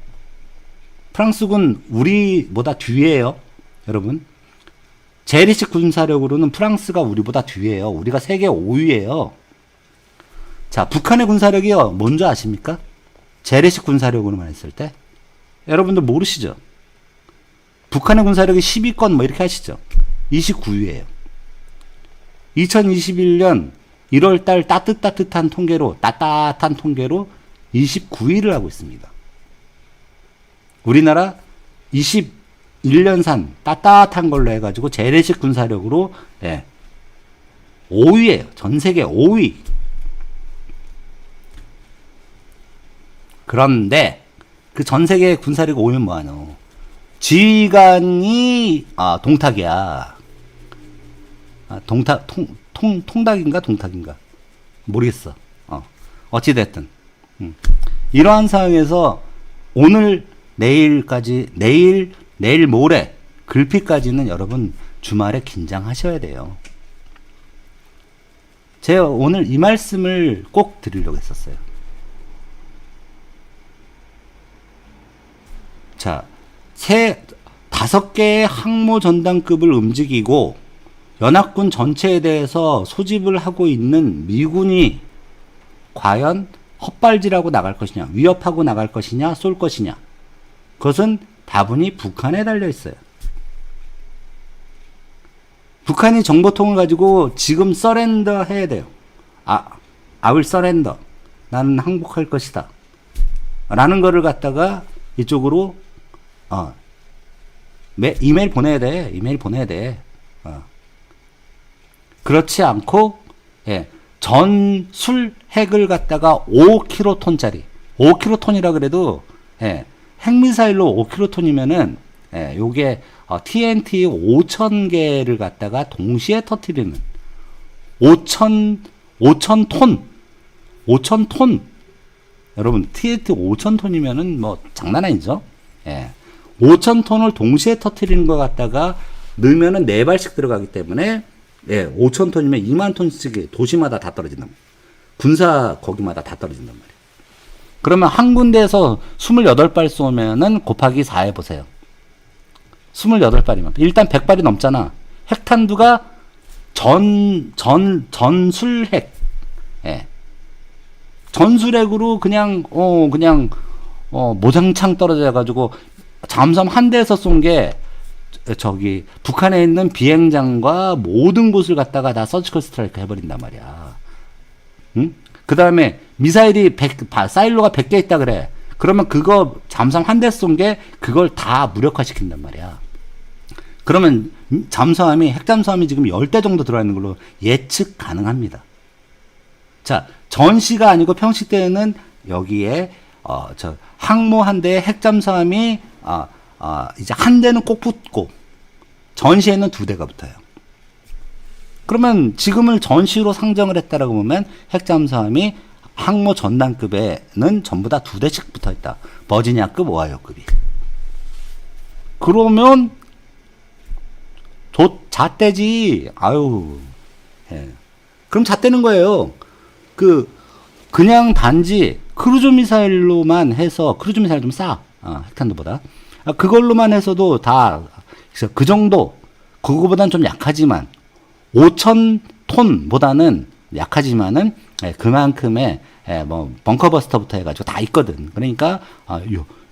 [SPEAKER 2] 프랑스군 우리보다 뒤에요. 여러분. 재래식 군사력으로는 프랑스가 우리보다 뒤에요. 우리가 세계 5위예요. 자, 북한의 군사력이요. 뭔지 아십니까? 재래식 군사력으로만 했을 때. 여러분들 모르시죠? 북한의 군사력이 10위권 뭐 이렇게 하시죠? 29위예요. 2021년 1월달 따뜻한 통계로 29위를 하고 있습니다. 우리나라 21년산 따뜻한 걸로 해가지고 재래식 군사력으로, 예, 5위예요. 전 세계 5위. 그런데 그 전 세계 군사력 5위면 뭐하노? 지휘관이 동탁이야. 통닭인가 동탁인가 모르겠어. 어찌 됐든 이러한 상황에서 오늘 내일까지 내일 모레 글피까지는 여러분 주말에 긴장하셔야 돼요. 제가 오늘 이 말씀을 꼭 드리려고 했었어요. 자, 5개의 항모 전단급을 움직이고 연합군 전체에 대해서 소집을 하고 있는 미군이 과연 헛발질하고 나갈 것이냐, 위협하고 나갈 것이냐, 쏠 것이냐. 그것은 다분히 북한에 달려 있어요. 북한이 정보통을 가지고 지금 서렌더 해야 돼요. I will surrender. 나는 항복할 것이다. 라는 거를 갖다가 이쪽으로 이메일 보내야 돼. 그렇지 않고, 예, 전술 핵을 갖다가 5kton짜리, 5kton이라 그래도, 예, 핵미사일로 5킬로톤이면은 요게 TNT 5,000개를 갖다가 동시에 터뜨리는 5,000톤 여러분 TNT 5,000톤이면은 뭐 장난 아니죠? 5,000톤을 동시에 터뜨리는 것 갖다가 넣으면은 4발씩 들어가기 때문에 5,000톤이면 2만 톤씩 도시마다 다 떨어진단 말이에요. 군사 거기마다 다 떨어진단 말이에요. 그러면 한 군데에서 28발 쏘면은 곱하기 4 해보세요. 28발이면. 일단 100발이 넘잖아. 핵탄두가 전술핵. 전술핵으로 그냥 모장창 떨어져가지고 잠수함 한 대에서 쏜 게 저기 북한에 있는 비행장과 모든 곳을 갖다가 다 서지컬 스트라이크 해버린단 말이야. 응? 그 다음에 미사일이 사일로가 100개 있다 그래. 그러면 그거 잠수함 한 대 쏜 게 그걸 다 무력화시킨단 말이야. 그러면 핵잠수함이 지금 10대 정도 들어있는 걸로 예측 가능합니다. 자, 전시가 아니고 평시 때에는 여기에 항모 한 대에 핵잠수함이 이제 한 대는 꼭 붙고 전시에는 2대가 붙어요. 그러면 지금을 전시로 상정을 했다라고 보면 핵잠수함이 항모 전단급에는 전부 다 2대씩 붙어 있다. 버지니아급, 오하이오급이. 그러면 잣대지. 아유. 그럼 잣대는 거예요. 그냥 단지 크루즈 미사일로만 해서 크루즈 미사일 좀 싸. 핵탄두보다. 그걸로만 해서도 다 그 정도. 그거보다는 좀 약하지만 5,000톤보다는 약하지만은 그만큼의 뭐 벙커버스터부터 해가지고 다 있거든. 그러니까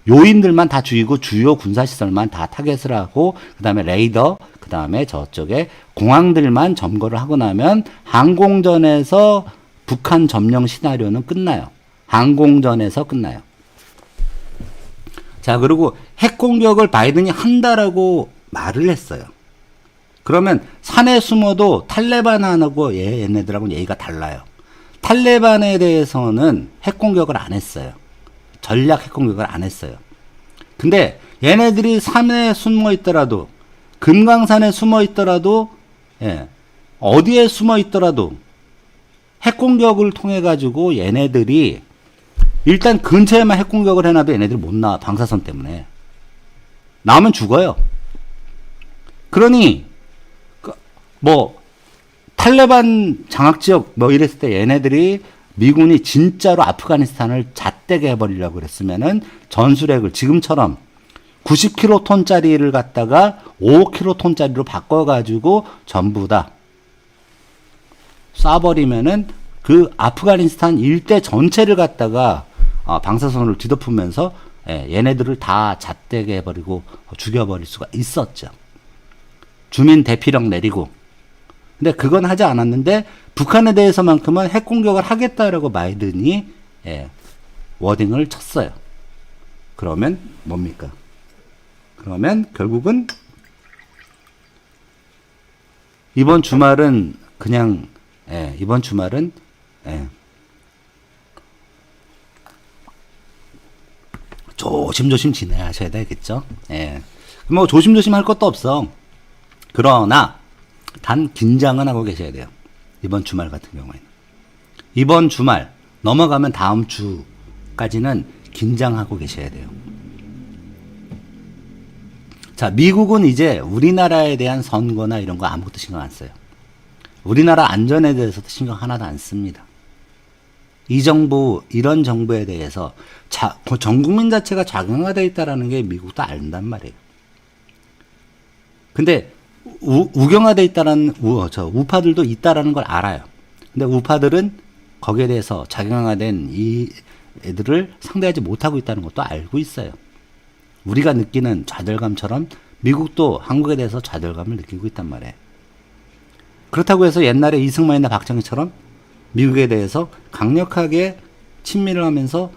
[SPEAKER 2] 요인들만 다 죽이고 주요 군사시설만 다 타겟을 하고 그다음에 레이더 그다음에 저쪽에 공항들만 점거를 하고 나면 항공전에서 북한 점령 시나리오는 끝나요. 항공전에서 끝나요. 자, 그리고 핵공격을 바이든이 한다라고 말을 했어요. 그러면 산에 숨어도 탈레반하고 얘네들하고는 얘기가 달라요. 탈레반에 대해서는 핵공격을 안 했어요. 전략 핵공격을 안 했어요. 근데 얘네들이 산에 숨어 있더라도 금강산에 숨어 있더라도 어디에 숨어 있더라도 핵공격을 통해 가지고 얘네들이 일단 근처에만 핵공격을 해놔도 얘네들이 못 나와. 방사선 때문에. 나오면 죽어요. 그러니 뭐 탈레반 장악지역 뭐 이랬을 때 얘네들이 미군이 진짜로 아프가니스탄을 잣대게 해버리려고 그랬으면은 전술핵을 지금처럼 90킬로톤짜리를 갖다가 5킬로톤짜리로 바꿔가지고 전부 다 쏴버리면은 그 아프가니스탄 일대 전체를 갖다가 방사선으로 뒤덮으면서 얘네들을 다 잣대게 해버리고 죽여버릴 수가 있었죠. 주민 대피령 내리고. 근데 그건 하지 않았는데 북한에 대해서만큼은 핵공격을 하겠다라고 바이든이 워딩을 쳤어요. 그러면 뭡니까? 그러면 결국은 이번 주말은 그냥 이번 주말은 조심조심 지내셔야 되겠죠. 뭐 조심조심 할 것도 없어. 그러나 단 긴장은 하고 계셔야 돼요. 이번 주말 같은 경우에는. 이번 주말 넘어가면 다음 주까지는 긴장하고 계셔야 돼요. 자, 미국은 이제 우리나라에 대한 선거나 이런 거 아무것도 신경 안 써요. 우리나라 안전에 대해서도 신경 하나도 안 씁니다. 이 정부, 이런 정부에 대해서 전 국민 자체가 좌경화되어 있다는 게 미국도 안단 말이에요. 근데 우경화되어 있다는 우파들도 있다라는 걸 알아요. 근데 우파들은 거기에 대해서 좌경화된 이 애들을 상대하지 못하고 있다는 것도 알고 있어요. 우리가 느끼는 좌절감처럼 미국도 한국에 대해서 좌절감을 느끼고 있단 말이에요. 그렇다고 해서 옛날에 이승만이나 박정희처럼 미국에 대해서 강력하게 친밀을 하면서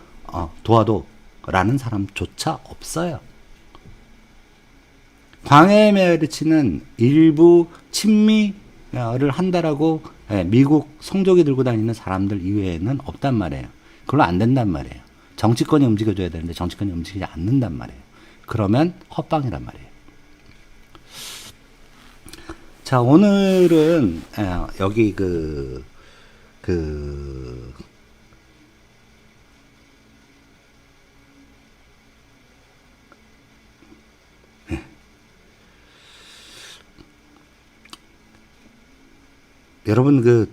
[SPEAKER 2] 도와도라는 사람조차 없어요. 광해의 메아리치는 일부 친미를 한다라고 미국 성조기 들고 다니는 사람들 이외에는 없단 말이에요. 그걸로 안 된단 말이에요. 정치권이 움직여줘야 되는데 정치권이 움직이지 않는단 말이에요. 그러면 헛방이란 말이에요. 자, 오늘은 여기 여러분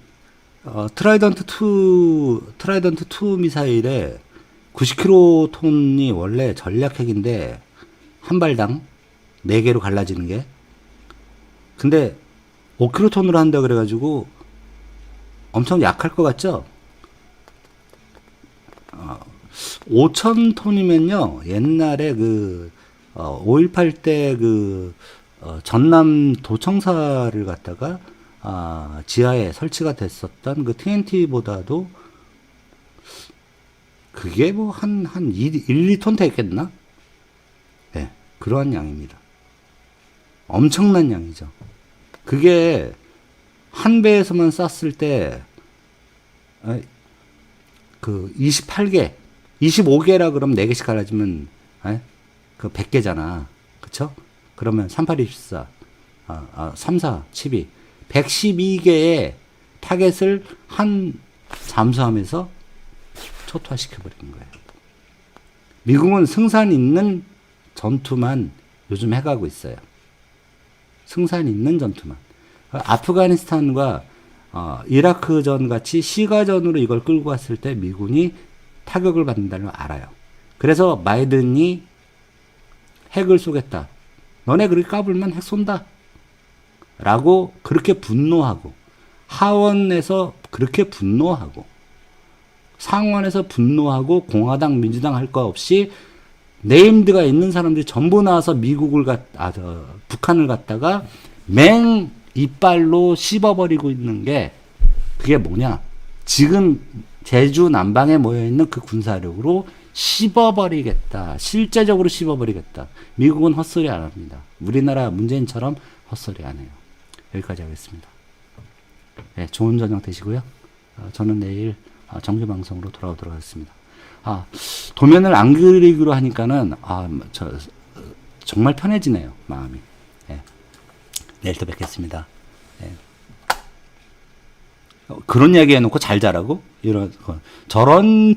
[SPEAKER 2] 트라이던트 2 미사일에 90kgton이 원래 전략핵인데 한 발당 4개로 갈라지는 게, 근데 5kgton으로 한다 그래가지고 엄청 약할 것 같죠? 5,000톤이면요 옛날에 5.18 때 전남 도청사를 갖다가 지하에 설치가 됐었던 그 TNT보다도 그게 뭐 한 1, 2톤 됐겠나? 네, 그러한 양입니다. 엄청난 양이죠. 그게 한 배에서만 쐈을 때, 28개, 25개라 그러면 4개씩 갈라지면, 100개잖아. 그쵸? 그러면 38, 24, 3, 4, 12, 112개의 타겟을 한 잠수함에서 초토화시켜버리는 거예요. 미국은 승산 있는 전투만 요즘 해가고 있어요. 승산 있는 전투만. 아프가니스탄과 이라크전 같이 시가전으로 이걸 끌고 갔을 때 미군이 타격을 받는다는 걸 알아요. 그래서 바이든이 핵을 쏘겠다. 너네 그렇게 까불면 핵 쏜다. 라고 그렇게 분노하고, 하원에서 그렇게 분노하고, 상원에서 분노하고, 공화당, 민주당 할 거 없이 네임드가 있는 사람들이 전부 나와서 북한을 갖다가 맹 이빨로 씹어버리고 있는 게, 그게 뭐냐? 지금 제주 남방에 모여있는 그 군사력으로 씹어버리겠다. 실제적으로 씹어버리겠다. 미국은 헛소리 안 합니다. 우리나라 문재인처럼 헛소리 안 해요. 여기까지 하겠습니다. 네, 좋은 저녁 되시고요. 저는 내일 정규방송으로 돌아오도록 하겠습니다. 도면을 안 그리기로 하니까는 정말 편해지네요, 마음이. 네. 내일 또 뵙겠습니다. 네. 그런 얘기 해놓고 잘 자라고? 저런,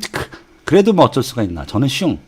[SPEAKER 2] 그래도 뭐 어쩔 수가 있나. 저는 슝.